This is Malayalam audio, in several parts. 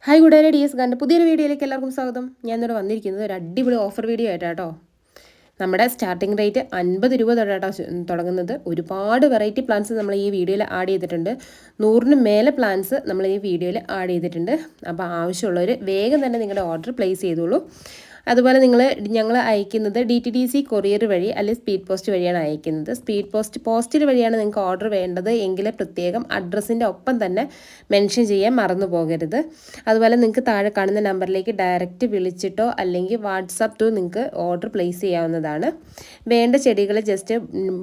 ഹായ് കൂട്ടുകാരെ, DS ഗാൻ്റെ പുതിയൊരു വീഡിയോയിലേക്ക് എല്ലാവർക്കും സ്വാഗതം. ഞാൻ ഇന്നോട് വന്നിരിക്കുന്നത് ഒരു അടിപൊളി ഓഫർ വീഡിയോ ആയിട്ടാട്ടോ. നമ്മുടെ സ്റ്റാർട്ടിംഗ് റേറ്റ് 50 രൂപ തൊട്ടാട്ടോ തുടങ്ങുന്നത്. ഒരുപാട് വെറൈറ്റി പ്ലാൻസ് നമ്മൾ ഈ വീഡിയോയിൽ ആഡ് ചെയ്തിട്ടുണ്ട്. 100-ന് മേലെ പ്ലാൻസ് നമ്മൾ ഈ വീഡിയോയിൽ ആഡ് ചെയ്തിട്ടുണ്ട്. അപ്പോൾ ആവശ്യമുള്ളവർ വേഗം തന്നെ നിങ്ങളുടെ ഓർഡർ പ്ലേസ് ചെയ്തോളൂ. അതുപോലെ ഞങ്ങൾ അയക്കുന്നത് DTDC കൊറിയർ വഴി അല്ലെങ്കിൽ സ്പീഡ് പോസ്റ്റ് വഴിയാണ് അയക്കുന്നത്. സ്പീഡ് പോസ്റ്റിൽ വഴിയാണ് നിങ്ങൾക്ക് ഓർഡർ വേണ്ടത് എങ്കിൽ പ്രത്യേകം അഡ്രസ്സിൻ്റെ ഒപ്പം തന്നെ മെൻഷൻ ചെയ്യാൻ മറന്നു പോകരുത്. അതുപോലെ നിങ്ങൾക്ക് താഴെ കാണുന്ന നമ്പറിലേക്ക് ഡയറക്റ്റ് വിളിച്ചിട്ടോ അല്ലെങ്കിൽ വാട്സാപ്പ് ത്രൂ നിങ്ങൾക്ക് ഓർഡർ പ്ലേസ് ചെയ്യാവുന്നതാണ്. വേണ്ട ചെടികൾ ജസ്റ്റ്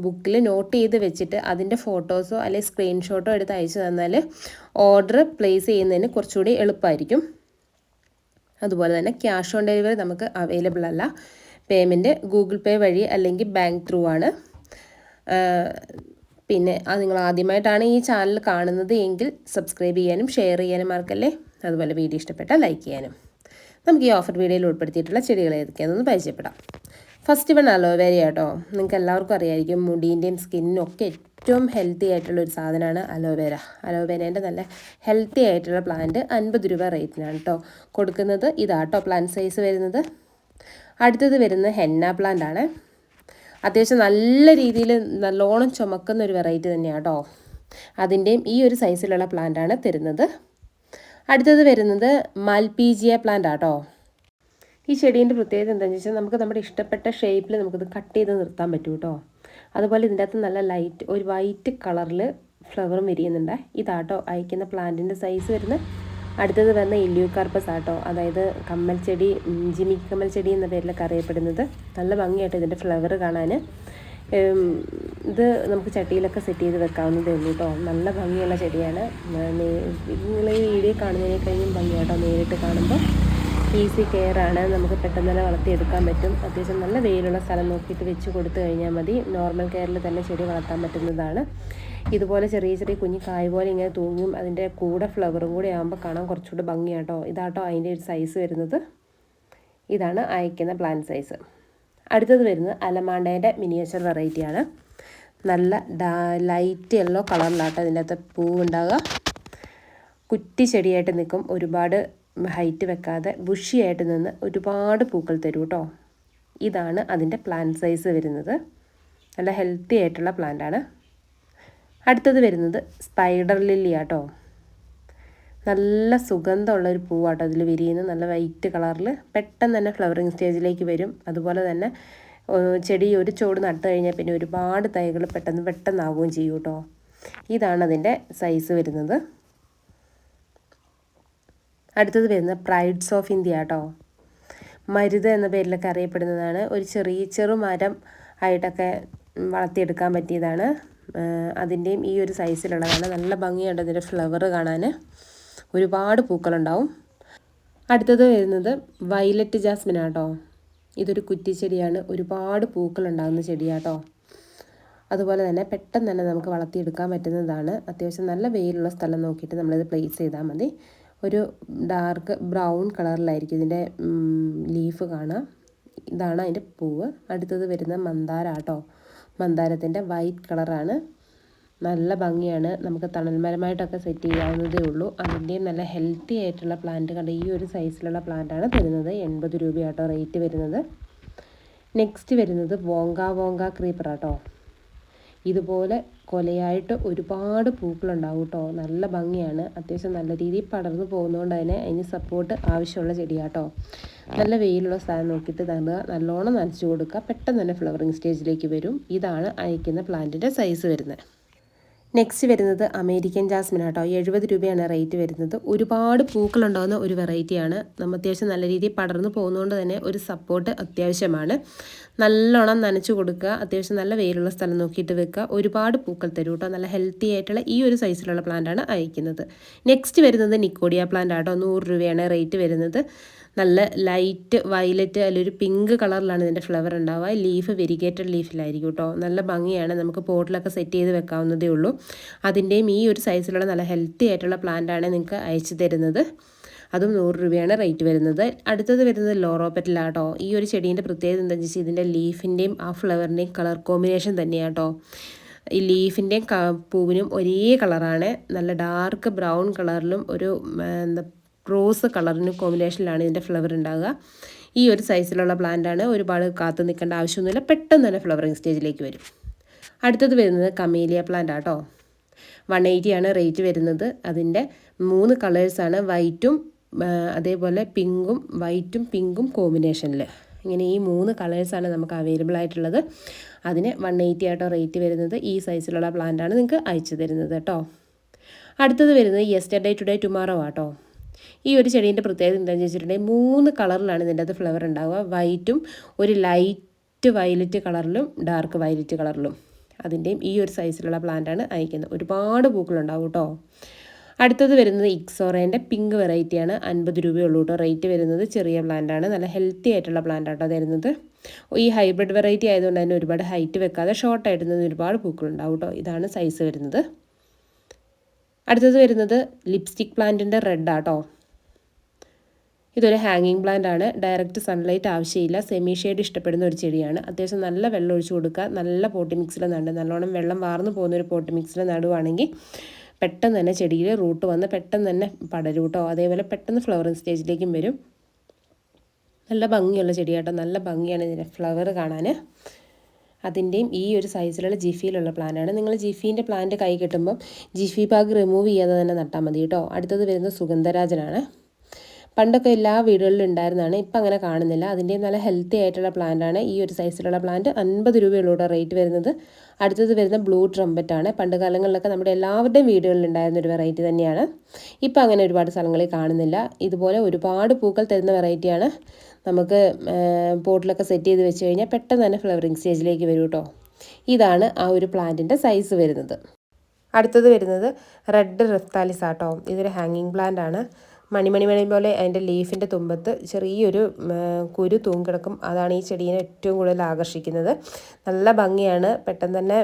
ബുക്കിൽ നോട്ട് ചെയ്ത് വെച്ചിട്ട് അതിൻ്റെ ഫോട്ടോസോ അല്ലെങ്കിൽ സ്ക്രീൻഷോട്ടോ എടുത്ത് അയച്ചു തന്നാൽ ഓർഡർ പ്ലേസ് ചെയ്യുന്നതിന് കുറച്ചുകൂടി എളുപ്പമായിരിക്കും. അതുപോലെ തന്നെ ക്യാഷ് ഓൺ ഡെലിവറി നമുക്ക് അവൈലബിൾ അല്ല. പേയ്മെൻറ്റ് ഗൂഗിൾ പേ വഴി അല്ലെങ്കിൽ ബാങ്ക് ത്രൂ ആണ്. പിന്നെ നിങ്ങൾ ആദ്യമായിട്ടാണ് ഈ ചാനൽ കാണുന്നത് എങ്കിൽ സബ്സ്ക്രൈബ് ചെയ്യാനും ഷെയർ ചെയ്യാനും മറക്കല്ലേ. അതുപോലെ വീഡിയോ ഇഷ്ടപ്പെട്ടാൽ ലൈക്ക് ചെയ്യാനും. നമുക്ക് ഈ ഓഫർ വീഡിയോയിൽ ഉൾപ്പെടുത്തിയിട്ടുള്ള ചെടികൾ ഏതൊക്കെയാണെന്ന് പരിചയപ്പെടാം. ഫസ്റ്റ് വൺ അലോവേര കേട്ടോ. നിങ്ങൾക്ക് എല്ലാവർക്കും അറിയാമായിരിക്കും, മുടീൻ്റെയും സ്കിന്നിനും ഒക്കെ ഏറ്റവും ഹെൽത്തി ആയിട്ടുള്ളൊരു സാധനമാണ് അലോവേര. അലോവേരേൻ്റെ നല്ല ഹെൽത്തി ആയിട്ടുള്ള പ്ലാന്റ് 50 രൂപ റേറ്റിനാണ് കേട്ടോ കൊടുക്കുന്നത്. ഇതാട്ടോ പ്ലാന്റ് സൈസ് വരുന്നത്. അടുത്തത് വരുന്നത് ഹെന്ന പ്ലാന്റ് ആണ്. അത്യാവശ്യം നല്ല രീതിയിൽ നല്ലോണം ചുമക്കുന്ന ഒരു വെറൈറ്റി തന്നെയാണ് കേട്ടോ. അതിൻ്റെയും ഈ ഒരു സൈസിലുള്ള പ്ലാന്റാണ് തരുന്നത്. അടുത്തത് വരുന്നത് മൽപീജിയ പ്ലാന്റ് ആട്ടോ. ഈ ചെടീൻ്റെ പ്രത്യേകത എന്താണെന്ന് വെച്ചാൽ നമുക്ക് നമ്മുടെ ഇഷ്ടപ്പെട്ട ഷേപ്പിൽ നമുക്കിത് കട്ട് ചെയ്ത് നിർത്താൻ പറ്റും കേട്ടോ. അതുപോലെ ഇതിൻ്റെ അകത്ത് നല്ല ലൈറ്റ് ഒരു വൈറ്റ് കളറിൽ ഫ്ലവറും വിരിയുന്നുണ്ട്. ഇതാട്ടോ അയക്കുന്ന പ്ലാന്റിൻ്റെ സൈസ് വരുന്നത്. അടുത്തത് വന്ന ഇല്യൂകാർപ്പസ് ആട്ടോ, അതായത് കമ്മൽ ചെടി, ജിമിക്കി കമ്മൽ ചെടി എന്ന പേരിലൊക്കെ അറിയപ്പെടുന്നത്. നല്ല ഭംഗിയായിട്ട് ഇതിൻ്റെ ഫ്ലവർ കാണാൻ. ഇത് നമുക്ക് ചട്ടിയിലൊക്കെ സെറ്റ് ചെയ്ത് വെക്കാവുന്നതേ ഉള്ളൂ കേട്ടോ. നല്ല ഭംഗിയുള്ള ചെടിയാണ്. നിങ്ങൾ ഈ വീഡിയോ കാണുന്നതിനെ കഴിഞ്ഞും ഭംഗിയാട്ടോ നേരിട്ട് കാണുമ്പോൾ. ഈസി കെയർ ആണ്, നമുക്ക് പെട്ടെന്ന് തന്നെ വളർത്തിയെടുക്കാൻ പറ്റും. അത്യാവശ്യം നല്ല വെയിലുള്ള സ്ഥലം നോക്കിയിട്ട് വെച്ച് കൊടുത്തു കഴിഞ്ഞാൽ മതി. നോർമൽ കെയറിൽ തന്നെ ചെടി വളർത്താൻ പറ്റുന്നതാണ്. ഇതുപോലെ ചെറിയ ചെറിയ കുഞ്ഞു കായ് പോലെ ഇങ്ങനെ തൂങ്ങും. അതിൻ്റെ കൂടെ ഫ്ലവറും കൂടി ആകുമ്പോൾ കാണാൻ കുറച്ചുകൂടി ഭംഗിയാട്ടോ. ഇതാട്ടോ അതിൻ്റെ ഒരു സൈസ് വരുന്നത്. ഇതാണ് അയക്കുന്ന പ്ലാന്റ് സൈസ്. അടുത്തത് വരുന്നത് അലമാണ്ടേൻ്റെ മിനിയേച്ചർ വെറൈറ്റിയാണ്. നല്ല ലൈറ്റ് യെല്ലോ കളറിലാട്ടോ ഇതിൻ്റെ അകത്ത് പൂവുണ്ടാകുക. കുറ്റി ചെടിയായിട്ട് നിൽക്കും. ഒരുപാട് ഹൈറ്റ് വെക്കാതെ ബുഷിയായിട്ട് നിന്ന് ഒരുപാട് പൂക്കൾ തരും കേട്ടോ. ഇതാണ് അതിൻ്റെ പ്ലാന്റ് സൈസ് വരുന്നത്. നല്ല ഹെൽത്തി ആയിട്ടുള്ള പ്ലാന്റാണ്. അടുത്തത് വരുന്നത് സ്പൈഡർ ലില്ലി ആട്ടോ. നല്ല സുഗന്ധമുള്ളൊരു പൂവാട്ടോ അതിൽ വിരിയുന്നത്. നല്ല വൈറ്റ് കളറിൽ പെട്ടെന്ന് തന്നെ ഫ്ലവറിങ് സ്റ്റേജിലേക്ക് വരും. അതുപോലെ തന്നെ ചെടി ഒരു ചോട് നട്ട് കഴിഞ്ഞാൽ പിന്നെ ഒരുപാട് തൈകൾ പെട്ടെന്നാവുകയും ചെയ്യും കേട്ടോ. ഇതാണ് അതിൻ്റെ സൈസ് വരുന്നത്. അടുത്തത് വരുന്നത് പ്രൈഡ്സ് ഓഫ് ഇന്ത്യ കേട്ടോ. മരുത എന്ന പേരിലൊക്കെ അറിയപ്പെടുന്നതാണ്. ഒരു ചെറുമരം ആയിട്ടൊക്കെ വളർത്തിയെടുക്കാൻ പറ്റിയതാണ്. അതിൻ്റെയും ഈ ഒരു സൈസിലുള്ളതാണ്. നല്ല ഭംഗിയുണ്ട് അതിൻ്റെ ഫ്ലവർ കാണാൻ. ഒരുപാട് പൂക്കളുണ്ടാവും. അടുത്തത് വരുന്നത് വയലറ്റ് ജാസ്മിൻ ആട്ടോ. ഇതൊരു കുറ്റിച്ചെടിയാണ്. ഒരുപാട് പൂക്കളുണ്ടാകുന്ന ചെടിയാട്ടോ. അതുപോലെ തന്നെ പെട്ടെന്ന് തന്നെ നമുക്ക് വളർത്തിയെടുക്കാൻ പറ്റുന്നതാണ്. അത്യാവശ്യം നല്ല വെയിലുള്ള സ്ഥലം നോക്കിയിട്ട് നമ്മളിത് പ്ലേസ് ചെയ്താൽ മതി. ഒരു ഡാർക്ക് ബ്രൗൺ കളറിലായിരിക്കും ഇതിൻ്റെ ലീഫ് കാണാം. ഇതാണ് അതിൻ്റെ പൂവ്. അടുത്തത് വരുന്ന മന്ദാര ആട്ടോ. മന്ദാരത്തിൻ്റെ വൈറ്റ് കളറാണ്. നല്ല ഭംഗിയാണ്. നമുക്ക് തണൽമരമായിട്ടൊക്കെ സെറ്റ് ചെയ്യാവുന്നതേ ഉള്ളൂ. അതിൻ്റെയും നല്ല ഹെൽത്തി ആയിട്ടുള്ള പ്ലാന്റ് കണ്ട ഈ ഒരു സൈസിലുള്ള പ്ലാന്റാണ് തരുന്നത്. 80 രൂപയാട്ടോ റേറ്റ് വരുന്നത്. നെക്സ്റ്റ് വരുന്നത് വോങ്ക ക്രീപ്പർ ആട്ടോ. ഇതുപോലെ കൊലയായിട്ട് ഒരുപാട് പൂക്കളുണ്ടാവും കേട്ടോ. നല്ല ഭംഗിയാണ്. അത്യാവശ്യം നല്ല രീതിയിൽ പടർന്നു പോകുന്നതുകൊണ്ട് തന്നെ അതിന് സപ്പോർട്ട് ആവശ്യമുള്ള ചെടിയാട്ടോ. നല്ല വെയിലുള്ള സ്ഥലം നോക്കിയിട്ട് നല്ലോണം നനച്ചു കൊടുക്കുക. പെട്ടെന്ന് തന്നെ ഫ്ലവറിങ് സ്റ്റേജിലേക്ക് വരും. ഇതാണ് അയക്കുന്ന പ്ലാന്റിൻ്റെ സൈസ് വരുന്നത്. നെക്സ്റ്റ് വരുന്നത് അമേരിക്കൻ ജാസ്മിൻ ആട്ടോ. 70 രൂപയാണ് റേറ്റ് വരുന്നത്. ഒരുപാട് പൂക്കളുണ്ടാകുന്ന ഒരു വെറൈറ്റിയാണ്. അത്യാവശ്യം നല്ല രീതിയിൽ പടർന്നു പോകുന്നതുകൊണ്ട് തന്നെ ഒരു സപ്പോർട്ട് അത്യാവശ്യമാണ്. നല്ലോണം നനച്ചു കൊടുക്കുക. അത്യാവശ്യം നല്ല വെയിലുള്ള സ്ഥലം നോക്കിയിട്ട് വെക്കുക. ഒരുപാട് പൂക്കൾ തരും കേട്ടോ. നല്ല ഹെൽത്തി ആയിട്ടുള്ള ഈ ഒരു സൈസിലുള്ള പ്ലാന്റാണ് അയക്കുന്നത്. നെക്സ്റ്റ് വരുന്നത് നിക്കോഡിയ പ്ലാന്റ് ആട്ടോ. 100 രൂപയാണ് റേറ്റ് വരുന്നത്. നല്ല ലൈറ്റ് വയലറ്റ് അല്ലെങ്കിൽ ഒരു പിങ്ക് കളറിലാണ് ഇതിൻ്റെ ഫ്ലവർ ഉണ്ടാവുക. ലീഫ് വെരിഗേറ്റഡ് ലീഫിലായിരിക്കും കേട്ടോ. നല്ല ഭംഗിയാണ്. നമുക്ക് പോട്ടിലൊക്കെ സെറ്റ് ചെയ്ത് വെക്കാവുന്നതേ ഉള്ളൂ. അതിൻ്റെയും ഈ ഒരു സൈസിലുള്ള നല്ല ഹെൽത്തി ആയിട്ടുള്ള പ്ലാന്റാണ് നിങ്ങൾക്ക് അയച്ചു തരുന്നത്. അതും 100 രൂപയാണ് റേറ്റ് വരുന്നത്. അടുത്തത് വരുന്നത് ലോറോപെറ്റലാട്ടോ. ഈ ഒരു ചെടീൻ്റെ പ്രത്യേകത എന്താണെന്ന് വെച്ചാൽ ഇതിൻ്റെ ലീഫിൻ്റെയും ആ ഫ്ലവറിൻ്റെയും കളർ കോമ്പിനേഷൻ തന്നെയാട്ടോ. ഈ ലീഫിൻ്റെയും പൂവിനും ഒരേ കളറാണ്. നല്ല ഡാർക്ക് ബ്രൗൺ കളറിലും ഒരു റോസ് കളറിന് കോമ്പിനേഷനിലാണ് ഇതിൻ്റെ ഫ്ലവർ ഉണ്ടാകുക. ഈ ഒരു സൈസിലുള്ള പ്ലാന്റാണ്. ഒരുപാട് കാത്തു നിൽക്കേണ്ട ആവശ്യമൊന്നുമില്ല, പെട്ടെന്ന് തന്നെ ഫ്ലവറിങ് സ്റ്റേജിലേക്ക് വരും. അടുത്തത് വരുന്നത് കമേലിയ പ്ലാന്റ് ആട്ടോ. 180 ആണ് റേറ്റ് വരുന്നത്. അതിൻ്റെ 3 കളേഴ്സാണ്, വൈറ്റും അതേപോലെ വൈറ്റും പിങ്കും കോമ്പിനേഷനിൽ. ഇങ്ങനെ ഈ 3 കളേഴ്സാണ് നമുക്ക് അവൈലബിൾ ആയിട്ടുള്ളത്. അതിന് 180 ആട്ടോ റേറ്റ് വരുന്നത്. ഈ സൈസിലുള്ള പ്ലാന്റാണ് നിങ്ങൾക്ക് അയച്ചു തരുന്നത് കേട്ടോ. അടുത്തത് വരുന്നത് യെസ്റ്റർഡേ ടുഡേ ടുമാറോ ആട്ടോ. ഈ ഒരു ചെടീൻ്റെ പ്രത്യേകത എന്താണെന്ന് വെച്ചിട്ടുണ്ടെങ്കിൽ 3 കളറിലാണ് ഇതിൻ്റെ അത് ഫ്ലവർ ഉണ്ടാവുക. വൈറ്റും ഒരു ലൈറ്റ് വയലറ്റ് കളറിലും ഡാർക്ക് വയലറ്റ് കളറിലും. അതിൻ്റെയും ഈ ഒരു സൈസിലുള്ള പ്ലാന്റാണ് അയക്കുന്നത്. ഒരുപാട് പൂക്കളുണ്ടാവും കേട്ടോ. അടുത്തത് വരുന്നത് ഇക്സോറേൻ്റെ പിങ്ക് വെറൈറ്റിയാണ്. 50 രൂപയുള്ളൂ കേട്ടോ റേറ്റ് വരുന്നത്. ചെറിയ പ്ലാന്റാണ്, നല്ല ഹെൽത്തി ആയിട്ടുള്ള പ്ലാന്റ് ആട്ടോ തരുന്നത്. ഈ ഹൈബ്രിഡ് വെറൈറ്റി ആയതുകൊണ്ട് തന്നെ ഒരുപാട് ഹൈറ്റ് വെക്കാതെ ഷോർട്ടായിട്ട് നിന്ന് ഒരുപാട് പൂക്കളുണ്ടാവും കേട്ടോ. ഇതാണ് സൈസ് വരുന്നത്. അടുത്തത് വരുന്നത് ലിപ്സ്റ്റിക് പ്ലാന്റിൻ്റെ റെഡ് ആട്ടോ. ഇതൊരു ഹാങ്ങിങ് പ്ലാന്റ് ആണ്. ഡയറക്റ്റ് സൺലൈറ്റ് ആവശ്യമില്ല. സെമി ഷെയ്ഡ് ഇഷ്ടപ്പെടുന്ന ഒരു ചെടിയാണ്. അത്യാവശ്യം നല്ല വെള്ളം ഒഴിച്ച് കൊടുക്കുക. നല്ല പോട്ടി മിക്സിൽ നടുക. നല്ലോണം വെള്ളം വാർന്നു പോകുന്നൊരു പോട്ടി മിക്സിൽ നടുവാണെങ്കിൽ പെട്ടെന്ന് തന്നെ ചെടിയിൽ റൂട്ട് വന്ന് പെട്ടെന്ന് തന്നെ പടരും കേട്ടോ. അതേപോലെ പെട്ടെന്ന് ഫ്ലവറിങ് സ്റ്റേജിലേക്കും വരും. നല്ല ഭംഗിയുള്ള ചെടിയാട്ടോ. നല്ല ഭംഗിയാണ് ഇതിൻ്റെ ഫ്ലവർ കാണാൻ. അതിൻ്റെയും ഈ ഒരു സൈസിലുള്ള ജിഫിയിലുള്ള പ്ലാന്റാണ്. നിങ്ങൾ ജിഫീൻ്റെ പ്ലാന്റ് കൈ കിട്ടുമ്പം ജിഫി ബാഗ് റിമൂവ് ചെയ്യാതെ തന്നെ നട്ടാൽ മതി കേട്ടോ. അടുത്തത് വരുന്നത് സുഗന്ധരാജനാണ്. പണ്ടൊക്കെ എല്ലാ വീടുകളിലും ഉണ്ടായിരുന്നതാണ്, ഇപ്പം അങ്ങനെ കാണുന്നില്ല. അതിൻ്റെയും നല്ല ഹെൽത്തി ആയിട്ടുള്ള പ്ലാന്റാണ്. ഈ ഒരു സൈസിലുള്ള പ്ലാന്റ് 50 രൂപയുള്ളൂടെ റേറ്റ് വരുന്നത്. അടുത്തത് വരുന്ന ബ്ലൂ ട്രംപറ്റ് ആണ്. പണ്ട് കാലങ്ങളിലൊക്കെ നമ്മുടെ എല്ലാവരുടെയും വീടുകളിൽ ഉണ്ടായിരുന്ന ഒരു വെറൈറ്റി തന്നെയാണ്. ഇപ്പം അങ്ങനെ ഒരുപാട് സ്ഥലങ്ങളിൽ കാണുന്നില്ല. ഇതുപോലെ ഒരുപാട് പൂക്കൾ തരുന്ന വെറൈറ്റിയാണ്. നമുക്ക് പോട്ടിലൊക്കെ സെറ്റ് ചെയ്ത് വെച്ച് കഴിഞ്ഞാൽ പെട്ടെന്ന് തന്നെ ഫ്ലവറിങ് സ്റ്റേജിലേക്ക് വരും കേട്ടോ. ഇതാണ് ആ ഒരു പ്ലാന്റിൻ്റെ സൈസ് വരുന്നത്. അടുത്തത് വരുന്നത് റെഡ് റെഫ്താലിസ് ആട്ടോ. ഇതൊരു ഹാങ്ങിങ് പ്ലാന്റ് ആണ്. മണി പോലെ അതിൻ്റെ ലീഫിൻ്റെ തുമ്പത്ത് ചെറിയൊരു കുരു തൂങ്ങിക്കിടക്കും. അതാണ് ഈ ചെടീനെ ഏറ്റവും കൂടുതൽ ആകർഷിക്കുന്നത്. നല്ല ഭംഗിയാണ്. പെട്ടെന്ന് തന്നെ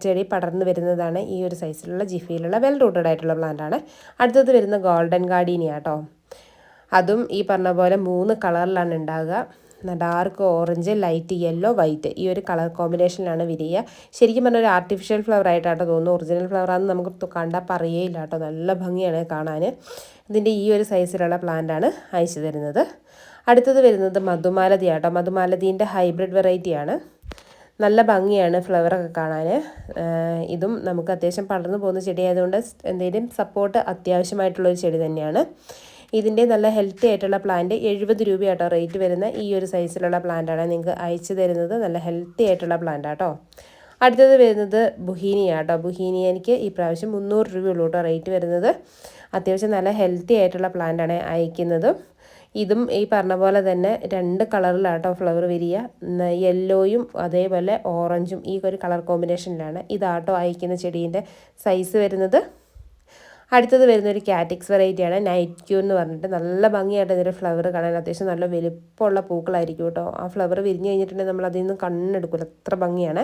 ചെടി പടർന്നു വരുന്നതാണ്. ഈ ഒരു സൈസിലുള്ള ജിഫിയിലുള്ള വെൽ റൂട്ടഡ് ആയിട്ടുള്ള പ്ലാന്റ് ആണ്. അടുത്തത് വരുന്ന ഗോൾഡൻ ഗാർഡീനിയ കേട്ടോ. അതും ഈ പറഞ്ഞ പോലെ 3 കളറിലാണ് ഉണ്ടാകുക. Dark orange, light yellow, white. ഈ ഒരു കളർ കോമ്പിനേഷനിലാണ് വിരിയുക. ശരിക്കും പറഞ്ഞാൽ ഒരു ആർട്ടിഫിഷ്യൽ ഫ്ലവർ ആയിട്ടാട്ടോ തോന്നുന്നു. ഒറിജിനൽ ഫ്ലവറാണെന്ന് നമുക്ക് കണ്ടാൽ പറയേയില്ല കേട്ടോ. നല്ല ഭംഗിയാണ് കാണാൻ. ഇതിൻ്റെ ഈ ഒരു സൈസിലുള്ള പ്ലാന്റാണ് അയച്ചു തരുന്നത്. അടുത്തത് വരുന്നത് മധുമാലതി ആട്ടോ. മധുമാലതീൻ്റെ ഹൈബ്രിഡ് വെറൈറ്റിയാണ്. നല്ല ഭംഗിയാണ് ഫ്ലവറൊക്കെ കാണാൻ. ഇതും നമുക്ക് അത്യാവശ്യം പടർന്നു പോകുന്ന ചെടി ആയതുകൊണ്ട് എന്തെങ്കിലും സപ്പോർട്ട് അത്യാവശ്യമായിട്ടുള്ളൊരു ചെടി തന്നെയാണ്. ഇതിൻ്റെ നല്ല ഹെൽത്തി ആയിട്ടുള്ള പ്ലാന്റ് 70 രൂപയാട്ടോ റേറ്റ് വരുന്ന. ഈ ഒരു സൈസിലുള്ള പ്ലാന്റാണ് നിങ്ങൾക്ക് അയച്ചു തരുന്നത്. നല്ല ഹെൽത്തി ആയിട്ടുള്ള പ്ലാന്റ് ആട്ടോ. അടുത്തത് വരുന്നത് ബുഹീനിയ ആട്ടോ. ബുഹീനിയനിക്ക് ഈ പ്രാവശ്യം 300 രൂപയുള്ളൂ കേട്ടോ റേറ്റ് വരുന്നത്. അത്യാവശ്യം നല്ല ഹെൽത്തി ആയിട്ടുള്ള പ്ലാന്റാണ് അയക്കുന്നത്. ഇതും ഈ പറഞ്ഞ പോലെ തന്നെ 2 കളറിലാട്ടോ ഫ്ലവർ വിരിയുക. യെല്ലോയും അതേപോലെ ഓറഞ്ചും ഈ ഒരു കളർ കോമ്പിനേഷനിലാണ് ഇതാട്ടോ അയക്കുന്ന ചെടീൻ്റെ സൈസ് വരുന്നത്. അടുത്തത് വരുന്നൊരു കാറ്റിക്സ് വെറൈറ്റിയാണ്. നൈറ്റ് ക്യൂ എന്ന് പറഞ്ഞിട്ട് നല്ല ഭംഗിയായിട്ട് ഇതിൻ്റെ ഫ്ലവർ കാണാൻ. അത്യാവശ്യം നല്ല വലുപ്പമുള്ള പൂക്കളായിരിക്കും കേട്ടോ. ആ ഫ്ലവർ വിരിഞ്ഞ് കഴിഞ്ഞിട്ടുണ്ടെങ്കിൽ നമ്മൾ അതിൽ നിന്ന് കണ്ണെടുക്കില്ല, അത്ര ഭംഗിയാണ്.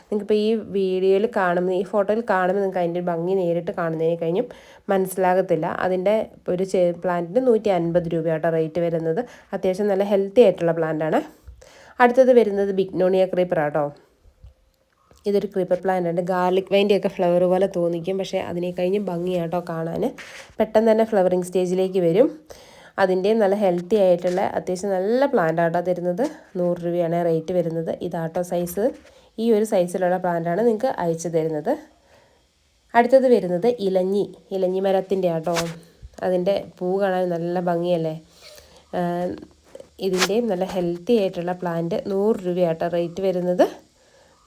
നിങ്ങൾക്കിപ്പോൾ ഈ വീഡിയോയിൽ കാണുമ്പോൾ, ഈ ഫോട്ടോയിൽ കാണുമ്പോൾ നിങ്ങൾക്ക് അതിൻ്റെ ഭംഗി നേരിട്ട് കാണുന്നതിന് കഴിഞ്ഞും മനസ്സിലാകത്തില്ല. അതിൻ്റെ ഒരു പ്ലാന്റിന് 150 രൂപയാട്ടോ റേറ്റ് വരുന്നത്. അത്യാവശ്യം നല്ല ഹെൽത്തി ആയിട്ടുള്ള പ്ലാന്റാണ്. അടുത്തത് വരുന്നത് ബിഗ്നോണിയ ക്രീപ്പർ ആട്ടോ. ഇതൊരു ക്രീപ്പർ പ്ലാന്റ് ആണ്. ഗാർലിക് വൈൻ്റെയൊക്കെ ഫ്ലവർ പോലെ തോന്നിക്കും, പക്ഷേ അതിനെ കഴിഞ്ഞ് ഭംഗിയാട്ടോ കാണാൻ. പെട്ടെന്ന് തന്നെ ഫ്ലവറിങ് സ്റ്റേജിലേക്ക് വരും. അതിൻ്റെയും നല്ല ഹെൽത്തി ആയിട്ടുള്ള അത്യാവശ്യം നല്ല പ്ലാന്റ് ആട്ടോ തരുന്നത്. 100 രൂപയാണ് റേറ്റ് വരുന്നത്. ഇതാട്ടോ സൈസ്. ഈ ഒരു സൈസിലുള്ള പ്ലാന്റാണ് നിങ്ങൾക്ക് അയച്ചു തരുന്നത്. അടുത്തത് വരുന്നത് ഇലഞ്ഞി മരത്തിൻ്റെ ആട്ടോ. അതിൻ്റെ പൂ കാണാൻ നല്ല ഭംഗിയല്ലേ. ഇതിൻ്റെയും നല്ല ഹെൽത്തി ആയിട്ടുള്ള പ്ലാന്റ് 100 രൂപയാട്ടോ റേറ്റ് വരുന്നത്.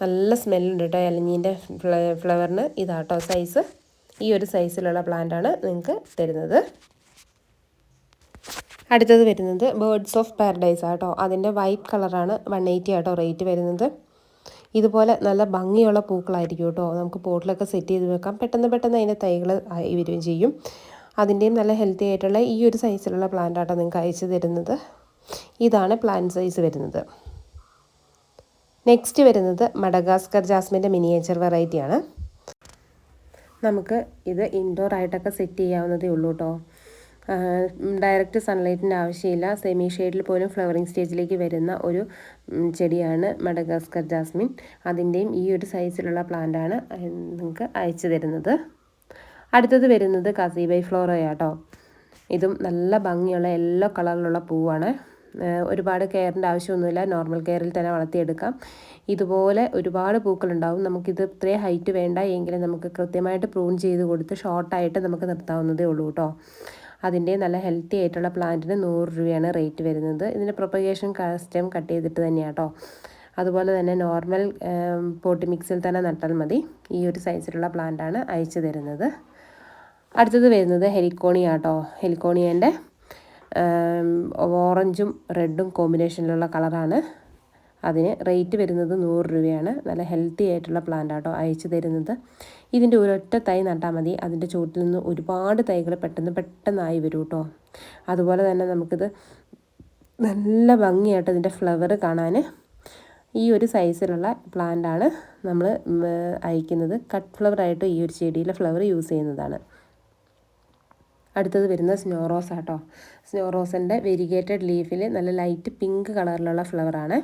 നല്ല സ്മെല്ലുണ്ട് കേട്ടോ ഇലഞ്ഞീൻ്റെ ഫ്ലവറിന്. ഇതാട്ടോ സൈസ്. ഈ ഒരു സൈസിലുള്ള പ്ലാന്റാണ് നിങ്ങൾക്ക് തരുന്നത്. അടുത്തത് വരുന്നത് ബേർഡ്സ് ഓഫ് പാരഡൈസ് ആട്ടോ. അതിൻ്റെ വൈറ്റ് കളറാണ്. 180 ആട്ടോ റേറ്റ് വരുന്നത്. ഇതുപോലെ നല്ല ഭംഗിയുള്ള പൂക്കളായിരിക്കും കേട്ടോ. നമുക്ക് പോട്ടിലൊക്കെ സെറ്റ് ചെയ്ത് വെക്കാം. പെട്ടെന്ന് അതിൻ്റെ തൈകൾ ആയി വരികയും ചെയ്യും. അതിൻ്റെയും നല്ല ഹെൽത്തി ആയിട്ടുള്ള ഈ ഒരു സൈസിലുള്ള പ്ലാന്റ് ആട്ടോ നിങ്ങൾക്ക് അയച്ചു തരുന്നത്. ഇതാണ് പ്ലാന്റ് സൈസ് വരുന്നത്. നെക്സ്റ്റ് വരുന്നത് മഡഗാസ്കർ ജാസ്മിൻ്റെ മിനിയേച്ചർ വെറൈറ്റിയാണ്. നമുക്ക് ഇത് ഇൻഡോർ ആയിട്ടൊക്കെ സെറ്റ് ചെയ്യാവുന്നതേ ഉള്ളൂ കേട്ടോ. ഡയറക്റ്റ് സൺലൈറ്റിൻ്റെ ആവശ്യമില്ല. സെമി ഷെയ്ഡിൽ പോലും ഫ്ലവറിങ് സ്റ്റേജിലേക്ക് വരുന്ന ഒരു ചെടിയാണ് മഡഗാസ്കർ ജാസ്മിൻ. അതിൻ്റെയും ഈ ഒരു സൈസിലുള്ള പ്ലാന്റാണ് നിങ്ങൾക്ക് അയച്ചു തരുന്നത്. അടുത്തത് വരുന്നത് കസീബൈ ഫ്ലോറയാട്ടോ. ഇതും നല്ല ഭംഗിയുള്ള യെല്ലോ കളറിലുള്ള പൂവാണ്. ഒരുപാട് കെയറിൻ്റെ ആവശ്യമൊന്നുമില്ല, നോർമൽ കെയറിൽ തന്നെ വളർത്തിയെടുക്കാം. ഇതുപോലെ ഒരുപാട് പൂക്കളുണ്ടാവും. നമുക്കിത് ഇത്രയും ഹൈറ്റ് വേണ്ട എങ്കിലും നമുക്ക് കൃത്യമായിട്ട് പ്രൂൺ ചെയ്ത് കൊടുത്ത് ഷോർട്ടായിട്ട് നമുക്ക് നിർത്താവുന്നതേ ഉള്ളൂ കേട്ടോ. അതിൻ്റെ നല്ല ഹെൽത്തി ആയിട്ടുള്ള പ്ലാന്റിന് 100 രൂപയാണ് റേറ്റ് വരുന്നത്. ഇതിൻ്റെ പ്രൊപ്പഗേഷൻ കസ്റ്റം കട്ട് ചെയ്തിട്ട് തന്നെയാണ് കേട്ടോ. അതുപോലെ തന്നെ നോർമൽ പോട്ടി മിക്സിൽ തന്നെ നട്ടാൽ മതി. ഈ ഒരു സൈസിലുള്ള പ്ലാന്റാണ് അയച്ചു തരുന്നത്. അടുത്തത് വരുന്നത് ഹെലിക്കോണിയ കേട്ടോ. ഹെലിക്കോണിയൻ്റെ ഓറഞ്ചും റെഡും കോമ്പിനേഷനിലുള്ള കളറാണ്. അതിന് റേറ്റ് വരുന്നത് 100 രൂപയാണ്. നല്ല ഹെൽത്തി ആയിട്ടുള്ള പ്ലാന്റ് ആട്ടോ അയച്ചു തരുന്നത്. ഇതിൻ്റെ ഒരൊറ്റ തൈ നട്ടാൽ മതി, അതിൻ്റെ ചുവട്ടിൽ നിന്ന് ഒരുപാട് തൈകൾ പെട്ടെന്നായി വരും കേട്ടോ. അതുപോലെ തന്നെ നമുക്കിത് നല്ല ഭംഗിയായിട്ട് ഇതിൻ്റെ ഫ്ലവർ കാണാൻ ഈ ഒരു സൈസിലുള്ള പ്ലാന്റാണ് നമ്മൾ അയക്കുന്നത്. കട്ട് ഫ്ലവറായിട്ട് ഈ ഒരു ചെടിയിലെ ഫ്ലവർ യൂസ് ചെയ്യുന്നതാണ്. അടുത്തത് വരുന്നത് സ്നോ റോസ് ആട്ടോ. സ്നോ റോസിൻ്റെ വെരിഗേറ്റഡ് ലീഫിൽ നല്ല ലൈറ്റ് പിങ്ക് കളറിലുള്ള ഫ്ലവറാണ്.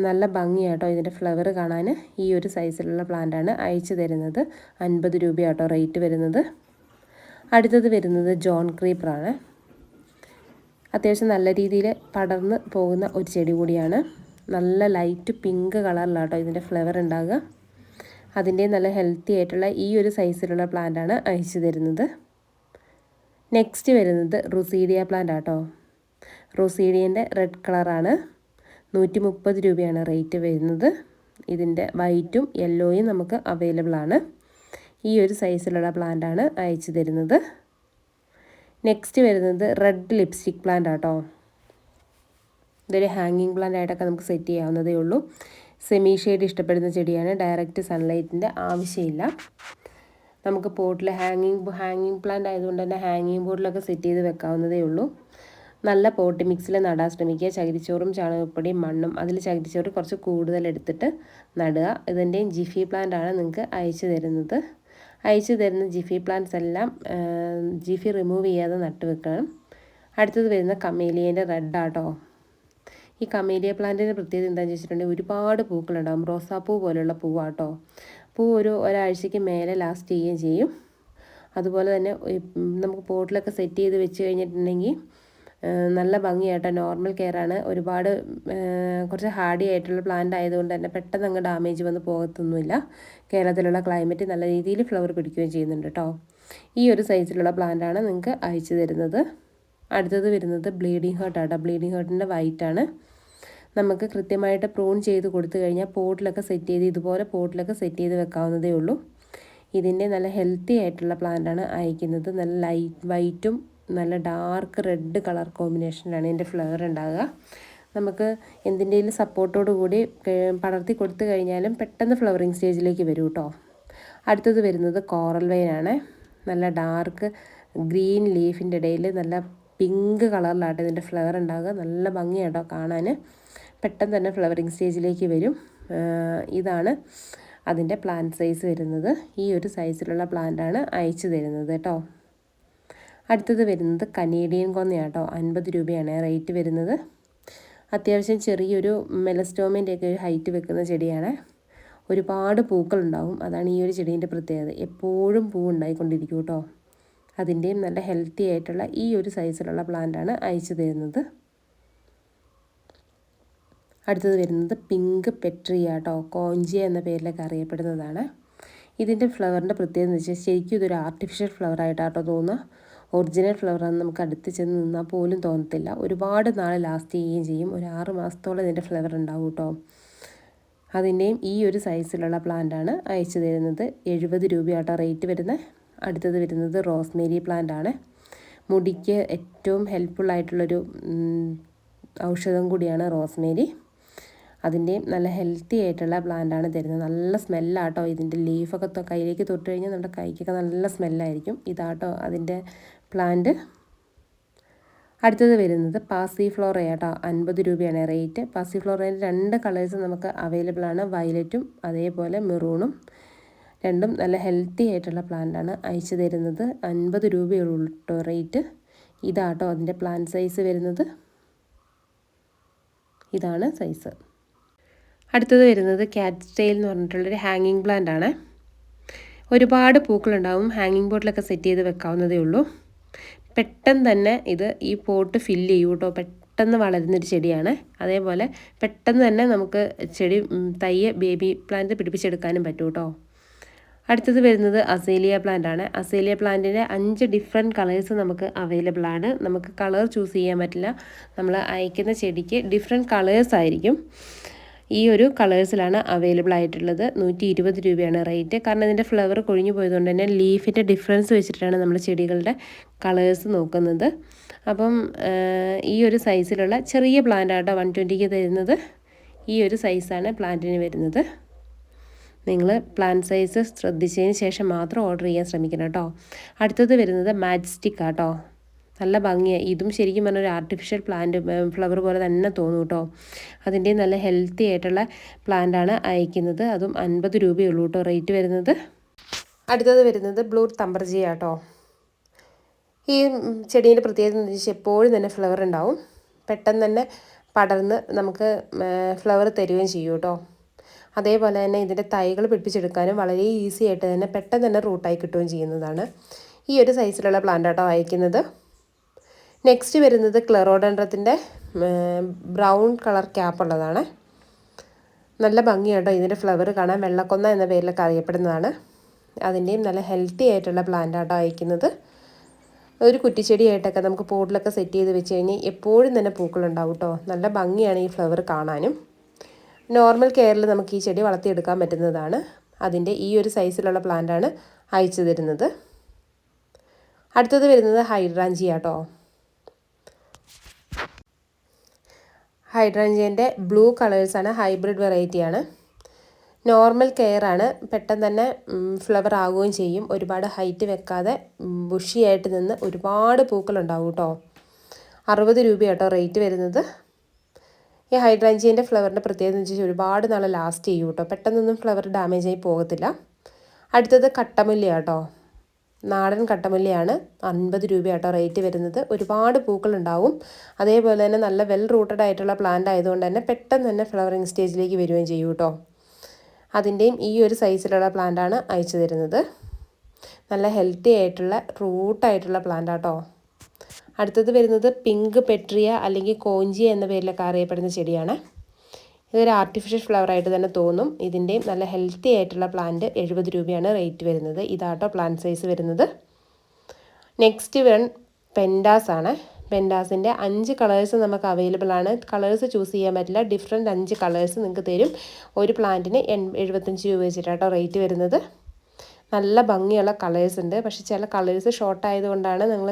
നല്ല ഭംഗിയാട്ടോ ഇതിൻ്റെ ഫ്ലവർ കാണാൻ. ഈ ഒരു സൈസിലുള്ള പ്ലാന്റാണ് അയച്ചു തരുന്നത്. 50 രൂപയാട്ടോ റേറ്റ് വരുന്നത്. അടുത്തത് വരുന്നത് ജോൺ ക്രീപ്പറാണ്. അത്യാവശ്യം നല്ല രീതിയിൽ പടർന്ന് പോകുന്ന ഒരു ചെടി കൂടിയാണ്. നല്ല ലൈറ്റ് പിങ്ക് കളറിലാട്ടോ ഇതിൻ്റെ ഫ്ലവർ ഉണ്ടാകുക. അതിൻ്റെ നല്ല ഹെൽത്തി ആയിട്ടുള്ള ഈ ഒരു സൈസിലുള്ള പ്ലാന്റാണ് അയച്ചു തരുന്നത്. നെക്സ്റ്റ് വരുന്നത് റൊസീഡിയ പ്ലാന്റ് ആട്ടോ. റൊസീഡിയൻ്റെ റെഡ് കളറാണ്. 130 രൂപയാണ് റേറ്റ് വരുന്നത്. ഇതിൻ്റെ വൈറ്റും യെല്ലോയും നമുക്ക് അവൈലബിൾ ആണ്. ഈ ഒരു സൈസിലുള്ള പ്ലാന്റാണ് അയച്ചു തരുന്നത്. നെക്സ്റ്റ് വരുന്നത് റെഡ് ലിപ്സ്റ്റിക് പ്ലാന്റ് ആട്ടോ. ഇതൊരു ഹാങ്ങിങ് പ്ലാന്റ് ആയിട്ടൊക്കെ നമുക്ക് സെറ്റ് ചെയ്യാവുന്നതേ ഉള്ളൂ. സെമി ഷെയ്ഡ് ഇഷ്ടപ്പെടുന്ന ചെടിയാണ്. ഡയറക്റ്റ് സൺലൈറ്റിൻ്റെ ആവശ്യമില്ല. നമുക്ക് പോട്ടിൽ ഹാങ്ങിങ് പ്ലാന്റ് ആയതുകൊണ്ട് തന്നെ ഹാങ്ങിങ് ബോർഡിലൊക്കെ സെറ്റ് ചെയ്ത് വെക്കാവുന്നതേ ഉള്ളൂ. നല്ല പോട്ട് മിക്സിൽ നടാൻ ശ്രമിക്കുക. ചകിരിച്ചോറും ചാണകപ്പൊടിയും മണ്ണും, അതിൽ ചകിരിച്ചോറ് കുറച്ച് കൂടുതൽ എടുത്തിട്ട് നടുക. ഇതിൻ്റെയും ജിഫി പ്ലാന്റ് ആണ് നിങ്ങൾക്ക് അയച്ചു തരുന്നത്. അയച്ചു തരുന്ന ജിഫി പ്ലാന്റ്സ് എല്ലാം ജിഫി റിമൂവ് ചെയ്യാതെ നട്ട് വെക്കണം. അടുത്തത് വരുന്ന കമേലിയേൻ്റെ റെഡ് ആട്ടോ. ഈ കമേലിയ പ്ലാന്റിൻ്റെ പ്രത്യേകത എന്താണെന്ന് വെച്ചിട്ടുണ്ടെങ്കിൽ ഒരുപാട് പൂക്കളുണ്ടാകും. റോസാപ്പൂ പോലെയുള്ള പൂവാട്ടോ. പൂ ഒരാഴ്ചയ്ക്ക് മേലെ ലാസ്റ്റ് ചെയ്യുകയും ചെയ്യും. അതുപോലെ തന്നെ നമുക്ക് പോട്ടിലൊക്കെ സെറ്റ് ചെയ്ത് വെച്ച് കഴിഞ്ഞിട്ടുണ്ടെങ്കിൽ നല്ല ഭംഗിയായിട്ട് നോർമൽ കെയറാണ്. ഒരുപാട് കുറച്ച് ഹാർഡി ആയിട്ടുള്ള പ്ലാന്റ് ആയതുകൊണ്ട് തന്നെ പെട്ടെന്ന് അങ്ങ് ഡാമേജ് വന്ന് പോകത്തൊന്നുമില്ല. കേരളത്തിലുള്ള ക്ലൈമറ്റ് നല്ല രീതിയിൽ ഫ്ലവർ പിടിക്കുകയും ചെയ്യുന്നുണ്ട് കേട്ടോ. ഈ ഒരു സൈസിലുള്ള പ്ലാന്റാണ് നിങ്ങൾക്ക് അയച്ചു തരുന്നത്. അടുത്തത് വരുന്നത് ബ്ലീഡിങ് ഹേർട്ട് ആട്ടോ. ബ്ലീഡിങ് ഹേർട്ടിൻ്റെ വൈറ്റാണ്. നമുക്ക് കൃത്യമായിട്ട് പ്രൂൺ ചെയ്ത് കൊടുത്തു കഴിഞ്ഞാൽ പോട്ടിലൊക്കെ സെറ്റ് ചെയ്ത് ഇതുപോലെ പോട്ടിലൊക്കെ സെറ്റ് ചെയ്ത് വെക്കാവുന്നതേ ഉള്ളൂ. ഇതിൻ്റെ നല്ല ഹെൽത്തി ആയിട്ടുള്ള പ്ലാന്റാണ് അയക്കുന്നത്. നല്ല ലൈറ്റ് വൈറ്റും നല്ല ഡാർക്ക് റെഡ് കളർ കോമ്പിനേഷനിലാണ് ഇതിൻ്റെ ഫ്ലവർ ഉണ്ടാകുക. നമുക്ക് എന്തിൻ്റെയും സപ്പോർട്ടോട് കൂടി പടർത്തി കൊടുത്തു കഴിഞ്ഞാലും പെട്ടെന്ന് ഫ്ലവറിങ് സ്റ്റേജിലേക്ക് വരും കേട്ടോ. അടുത്തത് വരുന്നത് കോറൽ വൈനാണ്. നല്ല ഡാർക്ക് ഗ്രീൻ ലീഫിൻ്റെ ഇടയിൽ നല്ല പിങ്ക് കളറിലാട്ടോ ഇതിൻ്റെ ഫ്ലവർ ഉണ്ടാകുക. നല്ല ഭംഗിയാട്ടോ കാണാൻ. പെട്ടെന്ന് തന്നെ ഫ്ലവറിങ് സ്റ്റേജിലേക്ക് വരും. ഇതാണ് അതിൻ്റെ പ്ലാന്റ് സൈസ് വരുന്നത്. ഈ ഒരു സൈസിലുള്ള പ്ലാന്റാണ് അയച്ചു തരുന്നത് കേട്ടോ. അടുത്തത് വരുന്നത് കനേഡിയൻ കൊന്നയാട്ടോ. 50 രൂപയാണ് റേറ്റ് വരുന്നത്. അത്യാവശ്യം ചെറിയൊരു മെലസ്റ്റോമിൻ്റെയൊക്കെ ഒരു ഹൈറ്റ് വെക്കുന്ന ചെടിയാണ്. ഒരുപാട് പൂക്കളുണ്ടാവും. അതാണ് ഈ ഒരു ചെടീൻ്റെ പ്രത്യേകത. എപ്പോഴും പൂ ഉണ്ടായിക്കൊണ്ടിരിക്കും കേട്ടോ. അതിൻ്റെയും നല്ല ഹെൽത്തി ആയിട്ടുള്ള ഈ ഒരു സൈസിലുള്ള പ്ലാന്റാണ് അയച്ചു തരുന്നത്. അടുത്തത് വരുന്നത് പിങ്ക് പെട്രിയ കേട്ടോ. കോഞ്ചിയ എന്ന പേരിലൊക്കെ അറിയപ്പെടുന്നതാണ്. ഇതിൻ്റെ ഫ്ലവറിൻ്റെ പ്രത്യേകത എന്ന് വെച്ചാൽ ശരിക്കും ഇതൊരു ആർട്ടിഫിഷ്യൽ ഫ്ലവറായിട്ടാട്ടോ തോന്നുക. ഒറിജിനൽ ഫ്ലവറാണെന്ന് നമുക്ക് അടുത്ത് ചെന്ന് നിന്നാൽ പോലും തോന്നത്തില്ല. ഒരുപാട് നാൾ ലാസ്റ്റ് ചെയ്യുകയും ചെയ്യും. ഒരു 6 മാസത്തോളം ഇതിൻ്റെ ഫ്ലവർ ഉണ്ടാവും കേട്ടോ. അതിൻ്റെയും ഈ ഒരു സൈസിലുള്ള പ്ലാന്റാണ് അയച്ചു തരുന്നത്. 70 രൂപയാട്ടോ റേറ്റ് വരുന്നത്. അടുത്തത് വരുന്നത് റോസ്മേരി പ്ലാന്റ് ആണ്. മുടിക്ക് ഏറ്റവും ഹെൽപ്ഫുള്ളായിട്ടുള്ളൊരു ഔഷധം കൂടിയാണ് റോസ്മേരി. അതിൻ്റെയും നല്ല ഹെൽത്തി ആയിട്ടുള്ള പ്ലാന്റാണ് തരുന്നത്. നല്ല സ്മെല്ലാട്ടോ. ഇതിൻ്റെ ലീഫൊക്കെ കയ്യിലേക്ക് തൊട്ട് കഴിഞ്ഞാൽ നമ്മുടെ കൈക്കൊക്കെ നല്ല സ്മെല്ലായിരിക്കും. ഇതാട്ടോ അതിൻ്റെ പ്ലാന്റ്. അടുത്തത് വരുന്നത് പാസിഫ്ലോറയാട്ടോ. 50 രൂപയാണ് റേറ്റ്. പാസിഫ്ലോറയിൽ 2 കളേഴ്സ് നമുക്ക് അവൈലബിൾ ആണ്. വയലറ്റും അതേപോലെ മെറൂണും. രണ്ടും നല്ല ഹെൽത്തി ആയിട്ടുള്ള പ്ലാന്റാണ് അയച്ചു തരുന്നത്. 50 രൂപയുള്ളൂ കേട്ടോ റേറ്റ്. ഇതാട്ടോ അതിൻ്റെ പ്ലാന്റ് സൈസ് വരുന്നത്. ഇതാണ് സൈസ്. അടുത്തത് വരുന്നത് ക്യാറ്റ് ടെയിൽ എന്ന് പറഞ്ഞിട്ടുള്ളൊരു ഹാങ്ങിങ് പ്ലാന്റ് ആണ്. ഒരുപാട് പൂക്കളുണ്ടാവും. ഹാങ്ങിങ് ബോട്ടിലൊക്കെ സെറ്റ് ചെയ്ത് വെക്കാവുന്നതേ ഉള്ളൂ. പെട്ടെന്ന് തന്നെ ഇത് ഈ പോട്ട് ഫില്ല് ചെയ്യും കേട്ടോ. പെട്ടെന്ന് വളരുന്നൊരു ചെടിയാണ്. അതേപോലെ പെട്ടെന്ന് തന്നെ നമുക്ക് ചെടി തയ്യ് ബേബി പ്ലാന്റ് പിടിപ്പിച്ചെടുക്കാനും പറ്റും കേട്ടോ. അടുത്തത് വരുന്നത് അസേലിയ പ്ലാന്റ് ആണ്. അസേലിയ പ്ലാന്റിൻ്റെ 5 ഡിഫറെൻറ്റ് കളേഴ്സ് നമുക്ക് അവൈലബിൾ ആണ്. നമുക്ക് കളർ ചൂസ് ചെയ്യാൻ പറ്റില്ല. നമ്മൾ അയക്കുന്ന ചെടിക്ക് ഡിഫറെൻറ്റ് കളേഴ്സ് ആയിരിക്കും. ഈ ഒരു കളേഴ്സിലാണ് അവൈലബിൾ ആയിട്ടുള്ളത്. 120 രൂപയാണ് റേറ്റ്. കാരണം ഇതിൻ്റെ ഫ്ലവർ കൊഴിഞ്ഞു പോയതുകൊണ്ട് തന്നെ ലീഫിൻ്റെ ഡിഫറൻസ് വെച്ചിട്ടാണ് നമ്മൾ ചെടികളുടെ കളേഴ്സ് നോക്കുന്നത്. അപ്പം ഈ ഒരു സൈസിലുള്ള ചെറിയ പ്ലാന്റ് ആട്ടോ 120ക്ക് തരുന്നത്. ഈ ഒരു സൈസാണ് പ്ലാന്റിന് വരുന്നത്. നിങ്ങൾ പ്ലാന്റ് സൈസ് ശ്രദ്ധിച്ചതിന് ശേഷം മാത്രം ഓർഡർ ചെയ്യാൻ ശ്രമിക്കണം കേട്ടോ. അടുത്തത് വരുന്നത് മാജിസ്റ്റിക് ആട്ടോ. നല്ല ഭംഗിയാണ്. ഇതും ശരിക്കും പറഞ്ഞൊരു ആർട്ടിഫിഷ്യൽ പ്ലാന്റ് ഫ്ലവർ പോലെ തന്നെ തോന്നും കേട്ടോ. അതിൻ്റെ നല്ല ഹെൽത്തി ആയിട്ടുള്ള പ്ലാന്റാണ് അയക്കുന്നത്. അതും 50 രൂപയുള്ളൂ കേട്ടോ റേറ്റ് വരുന്നത്. അടുത്തത് വരുന്നത് ബ്ലൂ തമ്പർജിയ കേട്ടോ. ഈ ചെടീൻ്റെ പ്രത്യേകത എന്ന് വെച്ചാൽ എപ്പോഴും തന്നെ ഫ്ലവർ ഉണ്ടാവും. പെട്ടെന്ന് തന്നെ പടർന്ന് നമുക്ക് ഫ്ലവർ തരുകയും ചെയ്യും കേട്ടോ. അതേപോലെ തന്നെ ഇതിൻ്റെ തൈകൾ പിടിപ്പിച്ചെടുക്കാനും വളരെ ഈസി ആയിട്ട് തന്നെ പെട്ടെന്ന് തന്നെ റൂട്ടായി കിട്ടുകയും ചെയ്യുന്നതാണ്. ഈ ഒരു സൈസിലുള്ള പ്ലാന്റ് ആട്ടോ അയക്കുന്നത്. നെക്സ്റ്റ് വരുന്നത് ക്ലെറോഡൻഡ്രത്തിൻ്റെ ബ്രൗൺ കളർ ക്യാപ്പ് ഉള്ളതാണ്. നല്ല ഭംഗിയാട്ടോ ഇതിൻ്റെ ഫ്ലവർ കാണാൻ. വെള്ളക്കൊന്ന എന്ന പേരിലൊക്കെ അറിയപ്പെടുന്നതാണ്. അതിൻ്റെയും നല്ല ഹെൽത്തി ആയിട്ടുള്ള പ്ലാന്റ് ആട്ടോ അയക്കുന്നത്. ഒരു കുറ്റിച്ചെടിയായിട്ടൊക്കെ നമുക്ക് പോട്ടിലൊക്കെ സെറ്റ് ചെയ്ത് വെച്ച് കഴിഞ്ഞാൽ എപ്പോഴും തന്നെ പൂക്കളുണ്ടാവും കേട്ടോ. നല്ല ഭംഗിയാണ് ഈ ഫ്ലവർ കാണാനും. നോർമൽ കെയറിൽ നമുക്ക് ഈ ചെടി വളർത്തിയെടുക്കാൻ പറ്റുന്നതാണ്. അതിൻ്റെ ഈ ഒരു സൈസിലുള്ള പ്ലാന്റാണ് അയച്ചു തരുന്നത്. അടുത്തത് വരുന്നത് ഹൈഡ്രാഞ്ചിയ കേട്ടോ. ഹൈഡ്രാഞ്ചിയൻ്റെ ബ്ലൂ കളേഴ്സാണ്. ഹൈബ്രിഡ് വെറൈറ്റിയാണ്. നോർമൽ കെയറാണ്. പെട്ടെന്ന് തന്നെ ഫ്ലവർ ആവുകയും ചെയ്യും. ഒരുപാട് ഹൈറ്റ് വെക്കാതെ ബുഷിയായിട്ട് നിന്ന് ഒരുപാട് പൂക്കളുണ്ടാവും കേട്ടോ. 60 രൂപയാട്ടോ റേറ്റ് വരുന്നത്. ഈ ഹൈഡ്രാഞ്ചിയൻ്റെ ഫ്ലവറിൻ്റെ പ്രത്യേകത എന്ന് വെച്ചാൽ ഒരുപാട് നാൾ ലാസ്റ്റ് ചെയ്യും കേട്ടോ. പെട്ടെന്നൊന്നും ഫ്ലവർ ഡാമേജ് ആയി പോകത്തില്ല. അടുത്തത് കട്ടമുല്ല കേട്ടോ. നാടൻ കട്ടമുല്ലയാണ്. 50 രൂപയാട്ടോ റേറ്റ് വരുന്നത്. ഒരുപാട് പൂക്കളുണ്ടാവും. അതേപോലെ തന്നെ നല്ല വെൽ റൂട്ടഡ് ആയിട്ടുള്ള പ്ലാന്റ് ആയതുകൊണ്ട് തന്നെ പെട്ടെന്ന് തന്നെ ഫ്ലവറിങ് സ്റ്റേജിലേക്ക് വരികയും ചെയ്യും കേട്ടോ. അതിൻ്റെയും ഈ ഒരു സൈസിലുള്ള പ്ലാന്റാണ് അയച്ചു തരുന്നത്. നല്ല ഹെൽത്തി ആയിട്ടുള്ള റൂട്ടായിട്ടുള്ള പ്ലാന്റ് ആട്ടോ. അടുത്തത് വരുന്നത് പിങ്ക് പെട്രിയ അല്ലെങ്കിൽ കോഞ്ചിയ എന്ന പേരിലൊക്കെ അറിയപ്പെടുന്ന ചെടിയാണ്. ഇതൊരു ആർട്ടിഫിഷ്യൽ ഫ്ലവറായിട്ട് തന്നെ തോന്നും. ഇതിൻ്റെയും നല്ല ഹെൽത്തി ആയിട്ടുള്ള പ്ലാന്റ് 70 രൂപയാണ് റേറ്റ് വരുന്നത്. ഇതാട്ടോ പ്ലാന്റ് സൈസ് വരുന്നത്. നെക്സ്റ്റ് വൺ പെൻഡാസ് ആണ്. പെൻഡാസിൻ്റെ 5 കളേഴ്സ് നമുക്ക് അവൈലബിൾ ആണ്. കളേഴ്സ് ചൂസ് ചെയ്യാൻ പറ്റില്ല. ഡിഫറെൻറ്റ് 5 കളേഴ്സ് നിങ്ങൾക്ക് തരും. ഒരു പ്ലാന്റിന് 75 രൂപ വെച്ചിട്ടാട്ടോ റേറ്റ് വരുന്നത്. നല്ല ഭംഗിയുള്ള കളേഴ്സ് ഉണ്ട്. പക്ഷേ ചില കളേഴ്സ് ഷോർട്ട് ആയതുകൊണ്ടാണ് നിങ്ങൾ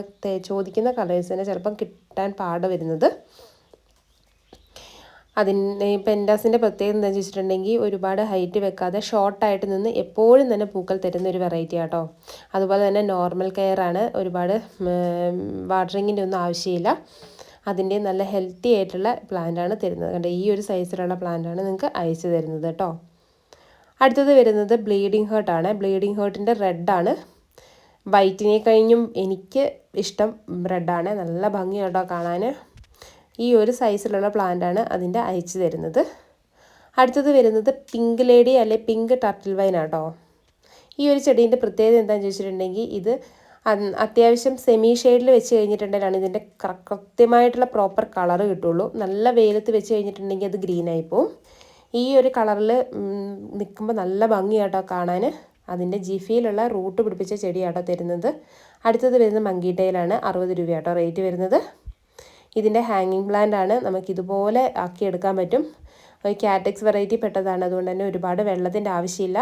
ചോദിക്കുന്ന കളേഴ്സിന് ചിലപ്പം കിട്ടാൻ പാട് വരുന്നത്. അതിന് പെൻഡാസിൻ്റെ പ്രത്യേകത എന്താണെന്ന് വെച്ചിട്ടുണ്ടെങ്കിൽ ഒരുപാട് ഹൈറ്റ് വെക്കാതെ ഷോർട്ടായിട്ട് നിന്ന് എപ്പോഴും തന്നെ പൂക്കൾ തരുന്ന ഒരു വെറൈറ്റി ആട്ടോ. അതുപോലെ തന്നെ നോർമൽ കെയറാണ്. ഒരുപാട് വാട്ടറിങ്ങിൻ്റെ ഒന്നും ആവശ്യമില്ല. അതിൻ്റെ നല്ല ഹെൽത്തി ആയിട്ടുള്ള പ്ലാന്റാണ് തരുന്നത്. കണ്ടോ, ഈ ഒരു സൈസിലുള്ള പ്ലാന്റാണ് നിങ്ങൾക്ക് അയച്ചു തരുന്നത് കേട്ടോ. അടുത്തത് വരുന്നത് ബ്ലീഡിങ് ഹേർട്ടാണ്. ബ്ലീഡിങ് ഹേർട്ടിൻ്റെ റെഡാണ്. വൈറ്റിനെ കഴിഞ്ഞും എനിക്ക് ഇഷ്ടം റെഡാണ്. നല്ല ഭംഗിയാട്ടോ കാണാൻ. ഈ ഒരു സൈസിലുള്ള പ്ലാന്റാണ് അതിൻ്റെ അയച്ചു തരുന്നത്. അടുത്തത് വരുന്നത് പിങ്ക് ലേഡി അല്ലെ പിങ്ക് ടർട്ടിൽ വൈൻ ആട്ടോ. ഈ ഒരു ചെടീൻ്റെ പ്രത്യേകത എന്താണെന്ന് ചോദിച്ചിട്ടുണ്ടെങ്കിൽ ഇത് അത്യാവശ്യം സെമി ഷെയ്ഡിൽ വെച്ച് കഴിഞ്ഞിട്ടുണ്ടെങ്കിലാണ് ഇതിൻ്റെ കൃത്യമായിട്ടുള്ള പ്രോപ്പർ കളറ് കിട്ടുള്ളൂ. നല്ല വെയിലത്ത് വെച്ച് കഴിഞ്ഞിട്ടുണ്ടെങ്കിൽ അത് ഗ്രീനായി പോവും. ഈ ഒരു കളറിൽ നിൽക്കുമ്പോൾ നല്ല ഭംഗിയാട്ടോ കാണാൻ. അതിൻ്റെ ജിഫിയിലുള്ള റൂട്ട് പിടിപ്പിച്ച ചെടിയാട്ടോ തരുന്നത്. അടുത്തത് വരുന്നത് മങ്കി ടൈലാണ്. 60 രൂപയാട്ടോ റേറ്റ് വരുന്നത്. ഇതിൻ്റെ ഹാങ്ങിങ് പ്ലാന്റ് ആണ്. നമുക്കിതുപോലെ ആക്കിയെടുക്കാൻ പറ്റും. ഒരു കാറ്റക്സ് വെറൈറ്റി പെട്ടതാണ്. അതുകൊണ്ട് തന്നെ ഒരുപാട് വെള്ളത്തിൻ്റെ ആവശ്യമില്ല.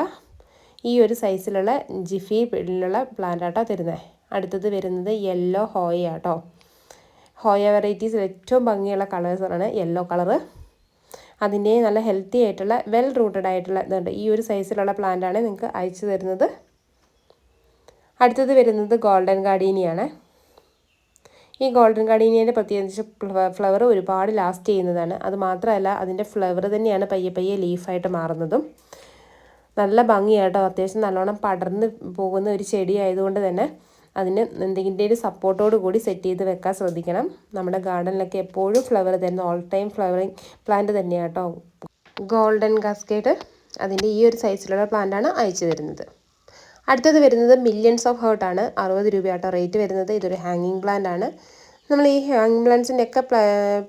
ഈ ഒരു സൈസിലുള്ള ജിഫിയിലുള്ള പ്ലാന്റ് ആട്ടോ തരുന്നത്. അടുത്തത് വരുന്നത് യെല്ലോ ഹോയ ആട്ടോ. ഹോയ വെറൈറ്റീസിൽ ഏറ്റവും ഭംഗിയുള്ള കളേഴ്സാണ് യെല്ലോ കളറ്. അതിൻ്റെ നല്ല ഹെൽത്തി ആയിട്ടുള്ള വെൽ റൂട്ടഡ് ആയിട്ടുള്ള ഇതുണ്ട്. ഈ ഒരു സൈസിലുള്ള പ്ലാന്റാണ് നിങ്ങൾക്ക് അയച്ചു തരുന്നത്. അടുത്തത് വരുന്നത് ഗോൾഡൻ ഗാർഡീനിയാണ്. ഈ ഗോൾഡൻ ഗാർഡീനിയൻ്റെ പ്രത്യേകിച്ച് ഫ്ലവർ ഒരുപാട് ലാസ്റ്റ് ചെയ്യുന്നതാണ്. അതുമാത്രമല്ല അതിൻ്റെ ഫ്ലവർ തന്നെയാണ് പയ്യെ പയ്യെ ലീഫായിട്ട് മാറുന്നതും. നല്ല ഭംഗിയാട്ടോ. അത്യാവശ്യം നല്ലോണം പടർന്ന് പോകുന്ന ഒരു ചെടി ആയതുകൊണ്ട് തന്നെ അതിന് എന്തെങ്കിലും ഒരു സപ്പോർട്ടോട് കൂടി സെറ്റ് ചെയ്ത് വെക്കാൻ ശ്രദ്ധിക്കണം. നമ്മുടെ ഗാർഡനിലൊക്കെ എപ്പോഴും ഫ്ലവർ തരുന്ന ഓൾ ടൈം ഫ്ലവറിങ് പ്ലാന്റ് തന്നെയാണ് കേട്ടോ ഗോൾഡൻ കാസ്കേഡ്. അതിൻ്റെ ഈ ഒരു സൈസിലുള്ള പ്ലാന്റാണ് അയച്ചു തരുന്നത്. അടുത്തത് വരുന്നത് മില്യൺസ് ഓഫ് ഹേർട്ട് ആണ്. 60 രൂപയാട്ടോ റേറ്റ് വരുന്നത്. ഇതൊരു ഹാങ്ങിങ് പ്ലാന്റ് ആണ്. നമ്മൾ ഈ ഹാങ്ങിങ് പ്ലാന്റ്സിൻ്റെ ഒക്കെ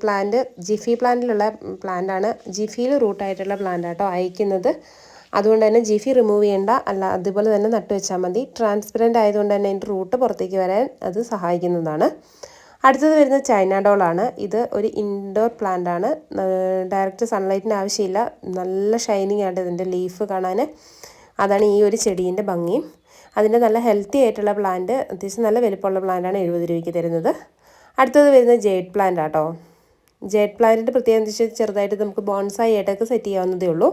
പ്ലാന്റ് ജിഫി പ്ലാന്റിലുള്ള പ്ലാന്റ് ആണ്. ജിഫിയിൽ റൂട്ടായിട്ടുള്ള പ്ലാന്റ് ആട്ടോ അയക്കുന്നത്. അതുകൊണ്ട് തന്നെ ജിഫി റിമൂവ് ചെയ്യേണ്ട, അല്ല അതുപോലെ തന്നെ നട്ടു വെച്ചാൽ മതി. ട്രാൻസ്പെറൻറ്റ് ആയതുകൊണ്ട് തന്നെ അതിൻ്റെ റൂട്ട് പുറത്തേക്ക് വരാൻ അത് സഹായിക്കുന്നതാണ്. അടുത്തത് വരുന്നത് ചൈന ഡോളാണ്. ഇത് ഒരു ഇൻഡോർ പ്ലാന്റ് ആണ്. ഡയറക്റ്റ് സൺലൈറ്റിന് ആവശ്യമില്ല. നല്ല ഷൈനിങ് ആയിട്ട് ഇതിൻ്റെ ലീഫ് കാണാൻ. അതാണ് ഈ ഒരു ചെടീൻ്റെ ഭംഗിയും. അതിൻ്റെ നല്ല ഹെൽത്തി ആയിട്ടുള്ള പ്ലാന്റ്, അത്യാവശ്യം നല്ല വലിപ്പമുള്ള പ്ലാന്റാണ് 70 രൂപയ്ക്ക് തരുന്നത്. അടുത്തത് വരുന്നത് ജേഡ് പ്ലാന്റ് ആട്ടോ. ജേഡ് പ്ലാന്റിൻ്റെ പ്രത്യേകം എന്ന് വെച്ചാൽ ചെറുതായിട്ട് നമുക്ക് ബോൺസായി ആയിട്ടൊക്കെ സെറ്റ് ചെയ്യാവുന്നതേ ഉള്ളൂ.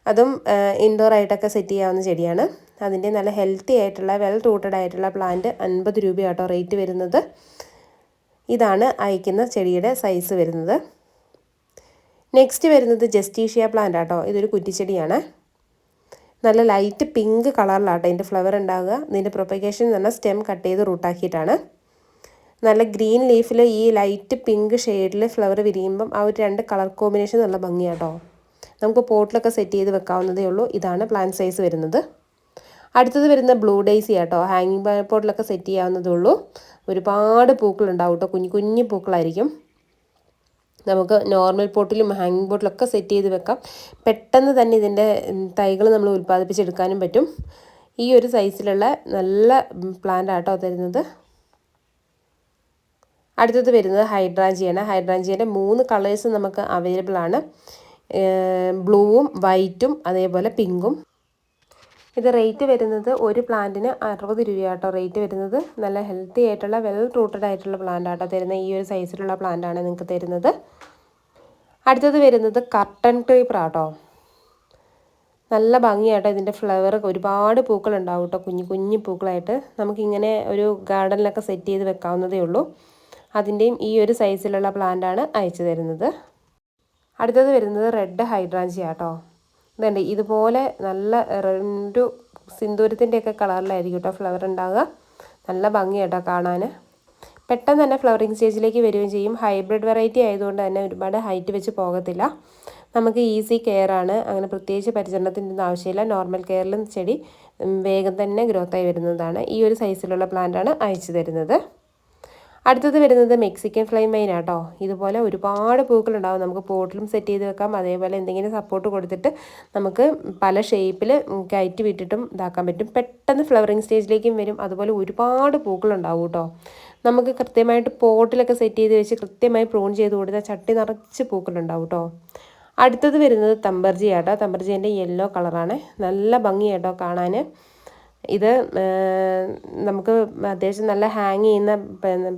അതും ഇൻഡോർ ആയിട്ടൊക്കെ സെറ്റ് ചെയ്യാവുന്ന ചെടിയാണ്. അതിൻ്റെ നല്ല ഹെൽത്തി ആയിട്ടുള്ള വെൽ റൂട്ടഡ് ആയിട്ടുള്ള പ്ലാന്റ് 50 രൂപയാട്ടോ റേറ്റ് വരുന്നത്. ഇതാണ് അയക്കുന്ന ചെടിയുടെ സൈസ് വരുന്നത്. നെക്സ്റ്റ് വരുന്നത് ജസ്റ്റീഷ്യ പ്ലാന്റ് ആട്ടോ. ഇതൊരു കുറ്റിച്ചെടിയാണ്. നല്ല ലൈറ്റ് പിങ്ക് കളറിലാട്ടോ ഇതിൻ്റെ ഫ്ലവർ ഉണ്ടാകുക. ഇതിൻ്റെ പ്രൊപ്പഗേഷൻ എന്ന് പറഞ്ഞാൽ സ്റ്റെം കട്ട് ചെയ്ത് റൂട്ടാക്കിയിട്ടാണ്. നല്ല ഗ്രീൻ ലീഫിൽ ഈ ലൈറ്റ് പിങ്ക് ഷെയ്ഡിൽ ഫ്ലവർ വിരിയുമ്പം ആ ഒരു 2 കളർ കോമ്പിനേഷൻ നല്ല ഭംഗിയാട്ടോ. നമുക്ക് പോട്ടിലൊക്കെ സെറ്റ് ചെയ്ത് വെക്കാവുന്നതേ ഉള്ളൂ. ഇതാണ് പ്ലാന്റ് സൈസ് വരുന്നത്. അടുത്തത് വരുന്ന ബ്ലൂ ഡേയ്സി ആട്ടോ. ഹാങ്ങിങ് പോട്ടിലൊക്കെ സെറ്റ് ചെയ്യാവുന്നതേ ഉള്ളൂ. ഒരുപാട് പൂക്കളുണ്ടാവും കേട്ടോ. കുഞ്ഞു കുഞ്ഞു പൂക്കളായിരിക്കും. നമുക്ക് നോർമൽ പോട്ടിലും ഹാങ്ങിങ് പോട്ടിലൊക്കെ സെറ്റ് ചെയ്ത് വെക്കാം. പെട്ടെന്ന് തന്നെ ഇതിൻ്റെ തൈകൾ നമ്മൾ ഉൽപ്പാദിപ്പിച്ചെടുക്കാനും പറ്റും. ഈ ഒരു സൈസിലുള്ള നല്ല പ്ലാന്റ് ആട്ടോ തരുന്നത്. അടുത്തത് വരുന്നത് ഹൈഡ്രാഞ്ചിയാണ്. ഹൈഡ്രാഞ്ചിയുടെ 3 കളേഴ്സ് നമുക്ക് അവൈലബിൾ ആണ്. ബ്ലൂവും വൈറ്റും അതേപോലെ പിങ്കും. ഇത് റേറ്റ് വരുന്നത് ഒരു പ്ലാന്റിന് 60 രൂപയാട്ടോ റേറ്റ് വരുന്നത്. നല്ല ഹെൽത്തി ആയിട്ടുള്ള വെൽ റൂട്ടഡ് ആയിട്ടുള്ള പ്ലാന്റ് ആട്ടോ തരുന്നത്. ഈ ഒരു സൈസിലുള്ള പ്ലാന്റാണ് നിങ്ങൾക്ക് തരുന്നത്. അടുത്തത് വരുന്നത് കർട്ടൻ ക്രീപ്പർ ആട്ടോ. നല്ല ഭംഗിയാട്ടോ ഇതിൻ്റെ ഫ്ലവർ. ഒരുപാട് പൂക്കളുണ്ടാവും കേട്ടോ. കുഞ്ഞു കുഞ്ഞു പൂക്കളായിട്ട് നമുക്കിങ്ങനെ ഒരു ഗാർഡനിലൊക്കെ സെറ്റ് ചെയ്ത് വെക്കാവുന്നതേ ഉള്ളൂ. അതിൻ്റെയും ഈ ഒരു സൈസിലുള്ള പ്ലാന്റാണ് അയച്ചു തരുന്നത്. അടുത്തത് വരുന്നത് റെഡ് ഹൈഡ്രാഞ്ചിയ ആട്ടോ. ഇതുണ്ട്, ഇതുപോലെ നല്ല ഒരു സിന്ദൂരത്തിൻ്റെയൊക്കെ കളറിലായിരിക്കും കേട്ടോ ഫ്ലവർ ഉണ്ടാകുക. നല്ല ഭംഗിയാട്ടോ കാണാൻ. പെട്ടെന്ന് തന്നെ ഫ്ലവറിങ് സ്റ്റേജിലേക്ക് വരികയും ചെയ്യും. ഹൈബ്രിഡ് വെറൈറ്റി ആയതുകൊണ്ട് തന്നെ ഒരുപാട് ഹൈറ്റ് വെച്ച് പോകത്തില്ല. നമുക്ക് ഈസി കെയർ ആണ്. അങ്ങനെ പ്രത്യേകിച്ച് പരിചരണത്തിൻ്റെ ഒന്നും ആവശ്യമില്ല. നോർമൽ കെയറിലും ചെടി വേഗം തന്നെ ഗ്രോത്തായി വരുന്നതാണ്. ഈ ഒരു സൈസിലുള്ള പ്ലാന്റാണ് അയച്ചു തരുന്നത്. അടുത്തത് വരുന്നത് മെക്സിക്കൻ ഫ്ലൈ മൈൻ ആട്ടോ. ഇതുപോലെ ഒരുപാട് പൂക്കളുണ്ടാവും. നമുക്ക് പോട്ടിലും സെറ്റ് ചെയ്ത് വെക്കാം. അതേപോലെ എന്തെങ്കിലും സപ്പോർട്ട് കൊടുത്തിട്ട് നമുക്ക് പല ഷേപ്പിൽ കയറ്റി വിട്ടിട്ടും ഇതാക്കാൻ പറ്റും. പെട്ടെന്ന് ഫ്ലവറിങ് സ്റ്റേജിലേക്കും വരും. അതുപോലെ ഒരുപാട് പൂക്കളുണ്ടാവും കേട്ടോ. നമുക്ക് കൃത്യമായിട്ട് പോട്ടിലൊക്കെ സെറ്റ് ചെയ്ത് വെച്ച് കൃത്യമായി പ്രൂൺ ചെയ്ത് കൊടുത്താൽ ചട്ടി നിറച്ച് പൂക്കളുണ്ടാവും കേട്ടോ. അടുത്തത് വരുന്നത് തമ്പർജി ആട്ടോ. തമ്പർജീൻ്റെ യെല്ലോ കളറാണ്. നല്ല ഭംഗിയാട്ടോ കാണാൻ. ഇത് നമുക്ക് അത്യാവശ്യം നല്ല ഹാങ് ചെയ്യുന്ന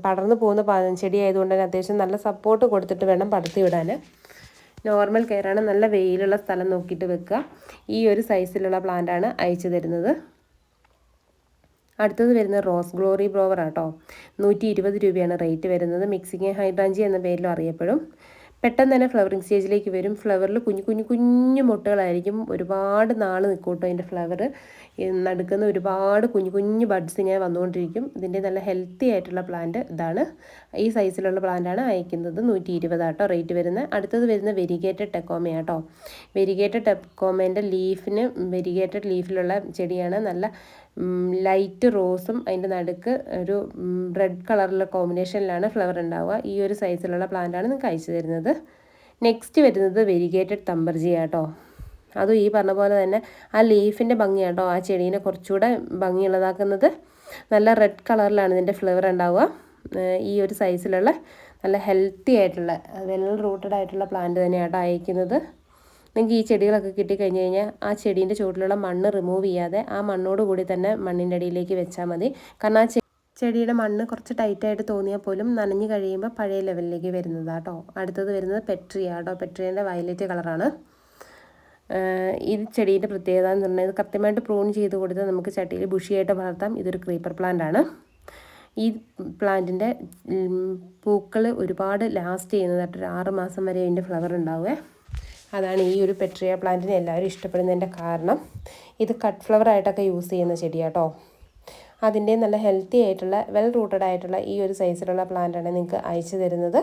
പടർന്നു പോകുന്ന ചെടി ആയതുകൊണ്ട് തന്നെ അത്യാവശ്യം നല്ല സപ്പോർട്ട് കൊടുത്തിട്ട് വേണം പടർത്തി വിടാൻ. നോർമൽ കെയറാണ്. നല്ല വെയിലുള്ള സ്ഥലം നോക്കിയിട്ട് വെക്കുക. ഈ ഒരു സൈസിലുള്ള പ്ലാന്റാണ് അയച്ചു തരുന്നത്. അടുത്തത് വരുന്നത് റോസ് ഗ്ലോറി ബ്ലോവർ ആട്ടോ. 120 രൂപയാണ് റേറ്റ് വരുന്നത്. മെക്സിക്കൻ ഹൈഡ്രാഞ്ചി എന്ന പേരിലും അറിയപ്പെടും. പെട്ടെന്ന് തന്നെ ഫ്ലവറിങ് സ്റ്റേജിലേക്ക് വരും. ഫ്ലവറിൽ കുഞ്ഞു കുഞ്ഞു കുഞ്ഞു മുട്ടകളായിരിക്കും. ഒരുപാട് നാൾ നിൽക്കും കേട്ടോ ഇതിൻ്റെ ഫ്ലവർ. നടുക്കുന്ന ഒരുപാട് കുഞ്ഞു കുഞ്ഞു ബഡ്സ് ഇങ്ങനെ വന്നുകൊണ്ടിരിക്കും. ഇതിൻ്റെ നല്ല ഹെൽത്തി ആയിട്ടുള്ള പ്ലാന്റ് ഇതാണ്. ഈ സൈസിലുള്ള പ്ലാന്റാണ് അയക്കുന്നത്. 120 ആട്ടോ റേറ്റ് വരുന്നത്. അടുത്തത് വരുന്ന വെരിഗേറ്റഡ് ടെക്കോമയാട്ടോ. വെരിഗേറ്റഡ് ടെക്കോമേൻ്റെ വെരിഗേറ്റഡ് ലീഫിലുള്ള ചെടിയാണ്. നല്ല ലൈറ്റ് റോസും അതിൻ്റെ നടുക്ക് ഒരു റെഡ് കളറിലുള്ള കോമ്പിനേഷനിലാണ് ഫ്ലവർ ഉണ്ടാവുക. ഈ ഒരു സൈസിലുള്ള പ്ലാന്റാണ് നിങ്ങൾക്ക് അയച്ചു തരുന്നത്. നെക്സ്റ്റ് വരുന്നത് വെരിഗേറ്റഡ് തമ്പർജി ആട്ടോ. അതും ഈ പറഞ്ഞ പോലെ തന്നെ ആ ലീഫിൻ്റെ ഭംഗിയാട്ടോ ആ ചെടീനെ കുറച്ചുകൂടെ ഭംഗിയുള്ളതാക്കുന്നത്. നല്ല റെഡ് കളറിലാണ് ഇതിൻ്റെ ഫ്ലവർ ഉണ്ടാവുക. ഈ ഒരു സൈസിലുള്ള നല്ല ഹെൽത്തി ആയിട്ടുള്ള വെൽ റൂട്ടഡ് ആയിട്ടുള്ള പ്ലാന്റ് തന്നെയാട്ടോ അയക്കുന്നത്. നിങ്ങൾക്ക് ഈ ചെടികളൊക്കെ കിട്ടിക്കഴിഞ്ഞ് കഴിഞ്ഞാൽ ആ ചെടീൻ്റെ ചുവട്ടിലുള്ള മണ്ണ് റിമൂവ് ചെയ്യാതെ ആ മണ്ണോട് കൂടി തന്നെ മണ്ണിൻ്റെ അടിയിലേക്ക് വെച്ചാൽ മതി. കാരണം ആ ചെടിയുടെ മണ്ണ് കുറച്ച് ടൈറ്റായിട്ട് തോന്നിയാൽ പോലും നനഞ്ഞ് കഴിയുമ്പോൾ പഴയ ലെവലിലേക്ക് വരുന്നതാട്ടോ. അടുത്തത് വരുന്നത് പെട്രിയ ആട്ടോ. പെട്രിയൻ്റെ വയലറ്റ് കളറാണ്. ഈ ചെടീൻ്റെ പ്രത്യേകത എന്ന് പറഞ്ഞാൽ ഇത് കൃത്യമായിട്ട് പ്രൂൺ ചെയ്ത് കൊടുത്താൽ നമുക്ക് ചട്ടിയിൽ ബുഷിയായിട്ട് വളർത്താം. ഇതൊരു ക്രീപ്പർ പ്ലാന്റ് ആണ്. ഈ പ്ലാന്റിൻ്റെ പൂക്കൾ ഒരുപാട് ലാസ്റ്റ് ചെയ്യുന്നതായിട്ട് ഒരു 6 മാസം വരെ ഇതിൻ്റെ ഫ്ലവർ ഉണ്ടാവുക. അതാണ് ഈ ഒരു പെട്രിയ പ്ലാന്റിനെ എല്ലാവരും ഇഷ്ടപ്പെടുന്നതിൻ്റെ കാരണം. ഇത് കട്ട് ഫ്ലവർ ആയിട്ടൊക്കെ യൂസ് ചെയ്യുന്ന ചെടിയാട്ടോ. അതിൻ്റെ നല്ല ഹെൽത്തി ആയിട്ടുള്ള വെൽ റൂട്ടഡ് ആയിട്ടുള്ള ഈ ഒരു സൈസിലുള്ള പ്ലാന്റാണ് നിങ്ങൾക്ക് അയച്ചു തരുന്നത്.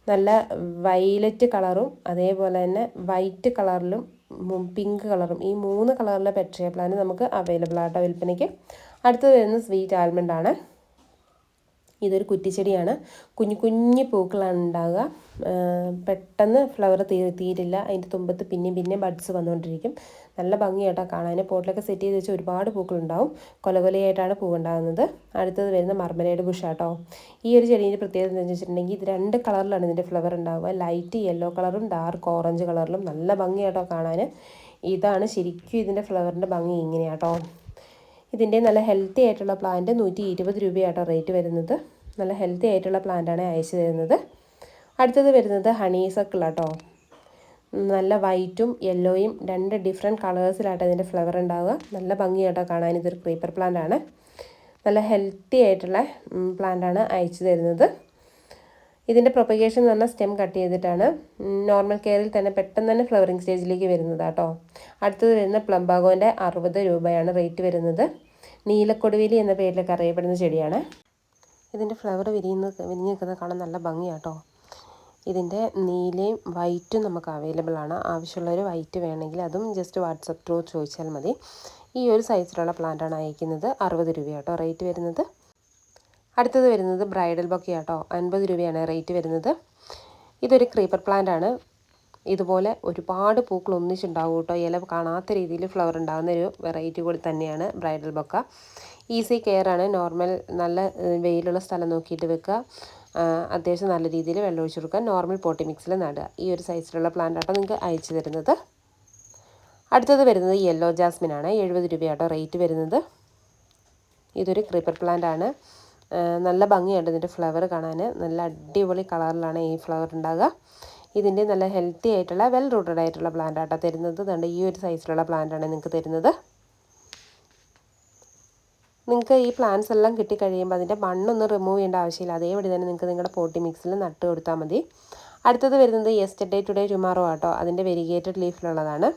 നല്ല വയലറ്റ് കളറും അതേപോലെ തന്നെ വൈറ്റ് കളറിലും പിങ്ക് കളറും ഈ 3 കളറിലെ പെട്രിയ പ്ലാന്റ് നമുക്ക് അവൈലബിൾ ആട്ടോ വിൽപ്പനയ്ക്ക്. അടുത്തത് വരുന്നത് സ്വീറ്റ് ആൽമണ്ട് ആണ്. ഇതൊരു കുറ്റിച്ചെടിയാണ്. കുഞ്ഞു കുഞ്ഞു പൂക്കളാണ് ഉണ്ടാകുക. പെട്ടെന്ന് ഫ്ലവർ തീരില്ല. അതിൻ്റെ തുമ്പത്ത് പിന്നെ ബഡ്സ് വന്നുകൊണ്ടിരിക്കും. നല്ല ഭംഗിയായിട്ടോ കാണാൻ. പോട്ടിലൊക്കെ സെറ്റ് ചെയ്ത് വെച്ചാൽ ഒരുപാട് പൂക്കളുണ്ടാവും. കൊലകൊലയായിട്ടാണ് പൂവുണ്ടാകുന്നത്. അടുത്തത് വരുന്ന മർമലേഡ് ബുഷാട്ടോ. ഈ ഒരു ചെടീൻ്റെ പ്രത്യേകത എന്താണെന്ന് വെച്ചിട്ടുണ്ടെങ്കിൽ ഇത് 2 കളറിലാണ് ഇതിൻ്റെ ഫ്ലവർ ഉണ്ടാവുക. ലൈറ്റ് യെല്ലോ കളറും ഡാർക്ക് ഓറഞ്ച് കളറിലും. നല്ല ഭംഗിയായിട്ടോ കാണാൻ. ഇതാണ് ശരിക്കും ഇതിൻ്റെ ഫ്ലവറിൻ്റെ ഭംഗി ഇങ്ങനെയാട്ടോ. ഇതിൻ്റെ നല്ല ഹെൽത്തി ആയിട്ടുള്ള പ്ലാന്റ് 120 രൂപയാട്ടോ റേറ്റ് വരുന്നത്. നല്ല ഹെൽത്തി ആയിട്ടുള്ള പ്ലാന്റാണ് അയച്ചു തരുന്നത്. അടുത്തത് വരുന്നത് ഹണീസക്കിൾ ആട്ടോ. നല്ല വൈറ്റും യെല്ലോയും 2 ഡിഫറെൻറ്റ് കളേഴ്സിലാട്ടോ ഇതിൻ്റെ ഫ്ലവർ ഉണ്ടാവുക. നല്ല ഭംഗിയാട്ടോ കാണാൻ. ഇതൊരു ക്രീപ്പർ പ്ലാന്റ് ആണ്. നല്ല ഹെൽത്തി ആയിട്ടുള്ള പ്ലാന്റാണ് അയച്ചു തരുന്നത്. ഇതിൻ്റെ പ്രൊപ്പഗേഷൻ എന്ന് പറഞ്ഞാൽ സ്റ്റെം കട്ട് ചെയ്തിട്ടാണ്. നോർമൽ കെയറിൽ തന്നെ പെട്ടെന്ന് തന്നെ ഫ്ലവറിങ് സ്റ്റേജിലേക്ക് വരുന്നത് കേട്ടോ. അടുത്തത് വരുന്ന പ്ലംബാഗോൻ്റെ 60 രൂപയാണ് റേറ്റ് വരുന്നത്. നീലക്കൊടുവേലി എന്ന പേരിലൊക്കെ അറിയപ്പെടുന്ന ചെടിയാണ്. ഇതിൻ്റെ ഫ്ലവർ വിരിഞ്ഞ് നിൽക്കുന്നത് കാണാൻ നല്ല ഭംഗിയാട്ടോ. ഇതിൻ്റെ നീലയും വൈറ്റും നമുക്ക് അവൈലബിൾ ആണ്. ആവശ്യമുള്ളവർ വൈറ്റ് വേണമെങ്കിൽ അതും ജസ്റ്റ് വാട്സപ്പ് ത്രൂ ചോദിച്ചാൽ മതി. ഈ ഒരു സൈസിലുള്ള പ്ലാന്റാണ് അയക്കുന്നത്. 60 രൂപയാട്ടോ റേറ്റ് വരുന്നത്. അടുത്തത് വരുന്നത് ബ്രൈഡൽ ബൊക്കെയാട്ടോ. 50 രൂപയാണ് റേറ്റ് വരുന്നത്. ഇതൊരു ക്രീപ്പർ പ്ലാന്റ് ആണ്. ഇതുപോലെ ഒരുപാട് പൂക്കൾ ഒന്നിച്ചുണ്ടാവും കേട്ടോ. ഇല കാണാത്ത രീതിയിൽ ഫ്ലവർ ഉണ്ടാകുന്ന ഒരു വെറൈറ്റി കൂടി തന്നെയാണ് ബ്രൈഡൽ ബൊക്ക. ഈസി കെയർ ആണ്. നോർമൽ നല്ല വെയിലുള്ള സ്ഥലം നോക്കിയിട്ട് വെക്കുക. അത്യാവശ്യം നല്ല രീതിയിൽ വെള്ളം ഒഴിച്ചു കൊടുക്കുക. നോർമൽ പോട്ടി മിക്സിൽ നടുക. ഈ ഒരു സൈസിലുള്ള പ്ലാന്റ് ആട്ടോ നിങ്ങൾക്ക് അയച്ചു തരുന്നത്. അടുത്തത് വരുന്നത് യെല്ലോ ജാസ്മിൻ ആണ്. 70 രൂപയാട്ടോ റേറ്റ് വരുന്നത്. ഇതൊരു ക്രീപ്പർ പ്ലാന്റ് ആണ്. നല്ല ഭംഗിയുണ്ട് ഇതിൻ്റെ ഫ്ലവർ കാണാൻ. നല്ല അടിപൊളി കളറിലാണ് ഈ ഫ്ലവർ ഉണ്ടാകുക. ഇതിൻ്റെ നല്ല ഹെൽത്തി ആയിട്ടുള്ള വെൽ റൂട്ടഡ് ആയിട്ടുള്ള പ്ലാന്റ് ആട്ടോ തരുന്നത്. അതുകൊണ്ട് ഈ ഒരു സൈസിലുള്ള പ്ലാന്റാണ് നിങ്ങൾക്ക് തരുന്നത്. നിങ്ങൾക്ക് ഈ പ്ലാന്റ്സ് എല്ലാം കിട്ടിക്കഴിയുമ്പോൾ അതിൻ്റെ മണ്ണൊന്നും റിമൂവ് ചെയ്യേണ്ട ആവശ്യമില്ല. അതേപടി തന്നെ നിങ്ങൾക്ക് നിങ്ങളുടെ പോട്ടി മിക്സിൽ നട്ട് കൊടുത്താൽ മതി. അടുത്തത് വരുന്നത് യെസ്റ്റർഡേ ടുഡേ ടുമാറോ ആട്ടോ. അതിൻ്റെ വെരിഗേറ്റഡ് ലീഫിലുള്ളതാണ്.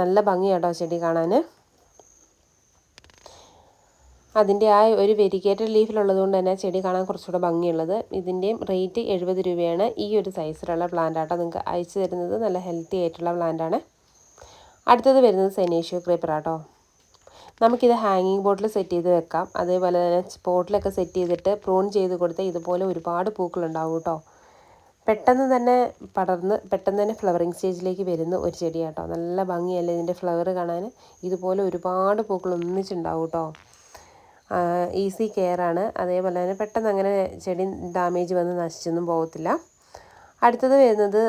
നല്ല ഭംഗിയാട്ടോ ചെടി കാണാൻ. അതിൻ്റെ ആ ഒരു വെരിഗേറ്റഡ് ലീഫിലുള്ളത് കൊണ്ട് തന്നെ ചെടി കാണാൻ കുറച്ചുകൂടെ ഭംഗിയുള്ളത്. ഇതിൻ്റെയും റേറ്റ് 70 രൂപയാണ്. ഈ ഒരു സൈസിലുള്ള പ്ലാന്റ് ആട്ടോ നിങ്ങൾക്ക് അയച്ചു തരുന്നത്. നല്ല ഹെൽത്തി ആയിട്ടുള്ള പ്ലാന്റാണ്. അടുത്തത് വരുന്നത് സെനേഷ്യോ ക്രീപ്പർ ആട്ടോ. നമുക്കിത് ഹാങ്ങിങ് ബോട്ടിൽ സെറ്റ് ചെയ്ത് വെക്കാം. അതേപോലെ തന്നെ പോട്ടിലൊക്കെ സെറ്റ് ചെയ്തിട്ട് പ്രൂൺ ചെയ്ത് കൊടുത്താൽ ഇതുപോലെ ഒരുപാട് പൂക്കളുണ്ടാവും കേട്ടോ. പെട്ടെന്ന് തന്നെ പടർന്ന് പെട്ടെന്ന് തന്നെ ഫ്ലവറിങ് സ്റ്റേജിലേക്ക് വരുന്ന ഒരു ചെടിയാട്ടോ. നല്ല ഭംഗിയല്ലേ ഇതിൻ്റെ ഫ്ലവർ കാണാൻ. ഇതുപോലെ ഒരുപാട് പൂക്കൾ ഒന്നിച്ചുണ്ടാവും കേട്ടോ. ഈസി കെയർ ആണ്. അതേപോലെ തന്നെ പെട്ടെന്ന് അങ്ങനെ ചെടി ഡാമേജ് വന്ന് നശിച്ചൊന്നും പോകത്തില്ല. അടുത്തത് വരുന്നത്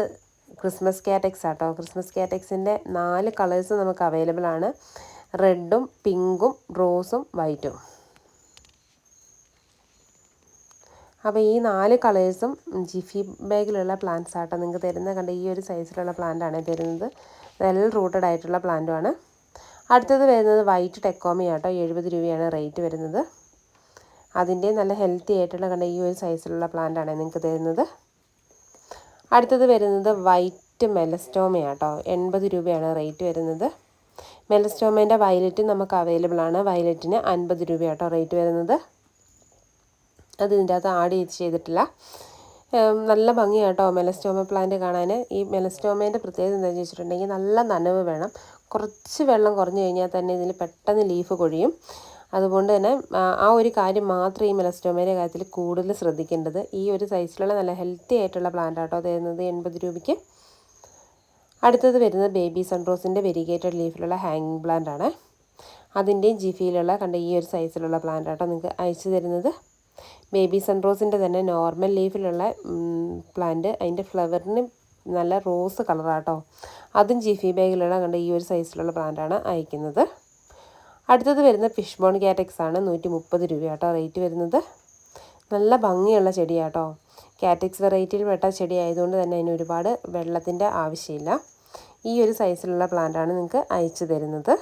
ക്രിസ്മസ് കാറ്റക്സ് ആട്ടോ. ക്രിസ്മസ് കാറ്റക്സിൻ്റെ 4 കളേഴ്സ് നമുക്ക് അവൈലബിൾ ആണ്. റെഡും പിങ്കും റോസും വൈറ്റും. അപ്പോൾ ഈ 4 കളേഴ്സും ജിഫി ബാഗിലുള്ള പ്ലാന്റ്സ് ആട്ടോ നിങ്ങൾക്ക് തരുന്നത്. കണ്ട ഈ ഒരു സൈസിലുള്ള പ്ലാന്റാണ് തരുന്നത്. വെൽ റൂട്ടഡ് ആയിട്ടുള്ള പ്ലാന്റുമാണ്. അടുത്തത് വരുന്നത് വൈറ്റ് ടെക്കോമി ആട്ടോ. 70 രൂപയാണ് റേറ്റ് വരുന്നത്. അതിൻ്റെ നല്ല ഹെൽത്തി ആയിട്ടുള്ള കണ്ട ഈ ഒരു സൈസിലുള്ള പ്ലാന്റാണ് നിങ്ങൾക്ക് തരുന്നത്. അടുത്തത് വരുന്നത് വൈറ്റ് മെലസ്റ്റോമയാട്ടോ. 80 രൂപയാണ് റേറ്റ് വരുന്നത്. മെലസ്റ്റോമേൻ്റെ വയലറ്റ് നമുക്ക് അവൈലബിൾ ആണ്. വയലറ്റിന് 50 രൂപയാട്ടോ റേറ്റ് വരുന്നത്. അത് ഇതിൻ്റെ അകത്ത് ആഡ് ചെയ്തിട്ടില്ല. നല്ല ഭംഗിയാട്ടോ മെലസ്റ്റോമ പ്ലാന്റ് കാണാൻ. ഈ മെലസ്റ്റോമേൻ്റെ പ്രത്യേകത എന്താണെന്ന് വെച്ചിട്ടുണ്ടെങ്കിൽ നല്ല നനവ് വേണം. കുറച്ച് വെള്ളം കുറഞ്ഞു കഴിഞ്ഞാൽ തന്നെ ഇതിൽ പെട്ടെന്ന് ലീഫ് കൊഴിയും. അതുകൊണ്ട് തന്നെ ആ ഒരു കാര്യം മാത്രം ഈ മെലസ്റ്റോമയുടെ കാര്യത്തിൽ കൂടുതൽ ശ്രദ്ധിക്കേണ്ടത്. ഈ ഒരു സൈസിലുള്ള നല്ല ഹെൽത്തി ആയിട്ടുള്ള പ്ലാന്റ് ആട്ടോ തരുന്നത് 80 രൂപയ്ക്ക്. അടുത്തത് വരുന്നത് ബേബി സൺറോസിൻ്റെ വെരിഗേറ്റഡ് ലീഫിലുള്ള ഹാങ്ങിങ് പ്ലാന്റ് ആണ്. അതിൻ്റെയും ജിഫിയിലുള്ള കണ്ട ഈ ഒരു സൈസിലുള്ള പ്ലാന്റ് ആട്ടോ നിങ്ങൾക്ക് അയച്ചു തരുന്നത്. ബേബി സൺറോസിൻ്റെ തന്നെ നോർമൽ ലീഫിലുള്ള പ്ലാന്റ്. അതിൻ്റെ ഫ്ലവറിന് നല്ല റോസ് കളറാട്ടോ. അതും ജിഫി ബാഗിലുള്ള കണ്ട ഈ ഒരു സൈസിലുള്ള പ്ലാന്റാണ് അയക്കുന്നത്. അടുത്തത് വരുന്ന ഫിഷ് ബോൺ കാറ്റക്സ് ആണ്. 130 രൂപയാട്ടോ റേറ്റ് വരുന്നത്. നല്ല ഭംഗിയുള്ള ചെടിയാട്ടോ. കാറ്റക്സ് വെറൈറ്റിയിൽ പെട്ട ചെടി ആയതുകൊണ്ട് തന്നെ അതിന് ഒരുപാട് വെള്ളത്തിൻ്റെ ആവശ്യമില്ല. ഈ ഒരു സൈസിലുള്ള പ്ലാന്റാണ് നിങ്ങൾക്ക് അയച്ചു തരുന്നത്.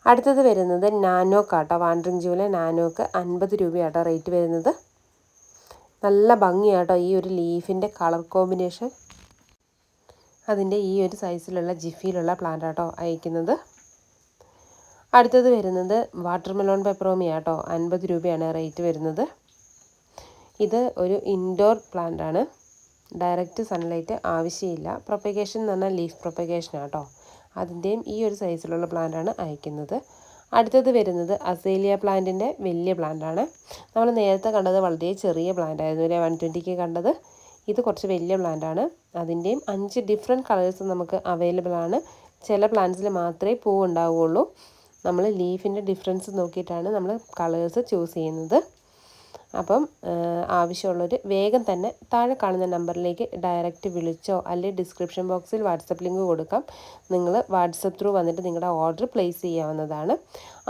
അടുത്തത് വരുന്നത് നാനോക്കാട്ടോ. വാൻഡ്രിങ് ജൂവിലെ നാനോക്ക് 50 രൂപയാട്ടോ റേറ്റ് വരുന്നത്. നല്ല ഭംഗിയാട്ടോ ഈ ഒരു ലീഫിൻ്റെ കളർ കോമ്പിനേഷൻ. അതിൻ്റെ ഈ ഒരു സൈസിലുള്ള ജിഫിയിലുള്ള പ്ലാന്റ് ആട്ടോ അയക്കുന്നത്. അടുത്തത് വരുന്നത് വാട്ടർമെലോൺ പെപ്പറോമിയാട്ടോ. 50 രൂപയാണ് റേറ്റ് വരുന്നത്. ഇത് ഒരു ഇൻഡോർ പ്ലാന്റ് ആണ്. ഡയറക്റ്റ് സൺലൈറ്റ് ആവശ്യമില്ല. പ്രൊപ്പഗേഷൻ എന്ന് പറഞ്ഞാൽ ലീഫ് പ്രൊപ്പഗേഷനാണ് കേട്ടോ. അതിൻ്റെയും ഈ ഒരു സൈസിലുള്ള പ്ലാന്റാണ് അയക്കുന്നത്. അടുത്തത് വരുന്നത് അസേലിയ പ്ലാന്റിൻ്റെ വലിയ പ്ലാന്റാണ്. നമ്മൾ നേരത്തെ കണ്ടത് വളരെ ചെറിയ പ്ലാന്റ് ആയിരുന്നു അല്ലേ, 120ക്ക് കണ്ടത്. ഇത് കുറച്ച് വലിയ പ്ലാന്റാണ്. അതിൻ്റെയും 5 ഡിഫറെൻറ്റ് കളേഴ്സ് നമുക്ക് അവൈലബിൾ ആണ്. ചില പ്ലാന്റ്സിൽ മാത്രമേ പൂ ഉണ്ടാവുകയുള്ളൂ. നമ്മൾ ലീഫിൻ്റെ ഡിഫറൻസ് നോക്കിയിട്ടാണ് നമ്മൾ കളേഴ്സ് ചൂസ് ചെയ്യുന്നത്. അപ്പം ആവശ്യമുള്ളവർ വേഗം തന്നെ താഴെ കാണുന്ന നമ്പറിലേക്ക് ഡയറക്റ്റ് വിളിച്ചോ അല്ലെങ്കിൽ ഡിസ്ക്രിപ്ഷൻ ബോക്സിൽ വാട്സപ്പ് ലിങ്ക് കൊടുക്കാം. നിങ്ങൾ വാട്സപ്പ് ത്രൂ വന്നിട്ട് നിങ്ങളുടെ ഓർഡർ പ്ലേസ് ചെയ്യാവുന്നതാണ്.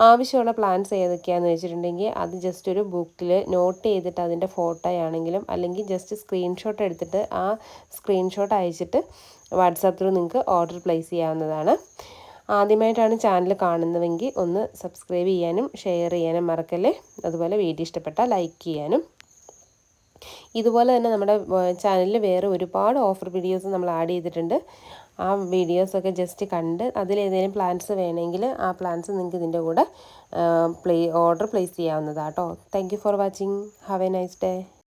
ആവശ്യമുള്ള പ്ലാൻസ് ഏതൊക്കെയാണെന്ന് വെച്ചിട്ടുണ്ടെങ്കിൽ അത് ജസ്റ്റ് ഒരു ബുക്കിൽ നോട്ട് ചെയ്തിട്ട് അതിൻ്റെ ഫോട്ടോയാണെങ്കിലും അല്ലെങ്കിൽ ജസ്റ്റ് സ്ക്രീൻഷോട്ട് എടുത്തിട്ട് ആ സ്ക്രീൻഷോട്ട് അയച്ചിട്ട് വാട്സപ്പ് ത്രൂ നിങ്ങൾക്ക് ഓർഡർ പ്ലേസ് ചെയ്യാവുന്നതാണ്. ആദ്യമായിട്ടാണ് ചാനൽ കാണുന്നതെങ്കിൽ ഒന്ന് സബ്സ്ക്രൈബ് ചെയ്യാനും ഷെയർ ചെയ്യാനും മറക്കല്ലേ. അതുപോലെ വീഡിയോ ഇഷ്ടപ്പെട്ടാൽ ലൈക്ക് ചെയ്യാനും. ഇതുപോലെ തന്നെ നമ്മുടെ ചാനലിൽ വേറെ ഒരുപാട് ഓഫർ വീഡിയോസ് നമ്മൾ ആഡ് ചെയ്തിട്ടുണ്ട്. ആ വീഡിയോസൊക്കെ ജസ്റ്റ് കണ്ട് അതിലേതെങ്കിലും പ്ലാൻസ് വേണമെങ്കിൽ ആ പ്ലാൻസ് നിങ്ങൾക്ക് ഇതിൻ്റെ കൂടെ ഓർഡർ പ്ലേസ് ചെയ്യാവുന്നതാണ് കേട്ടോ. Thank you for watching. Have A nice day.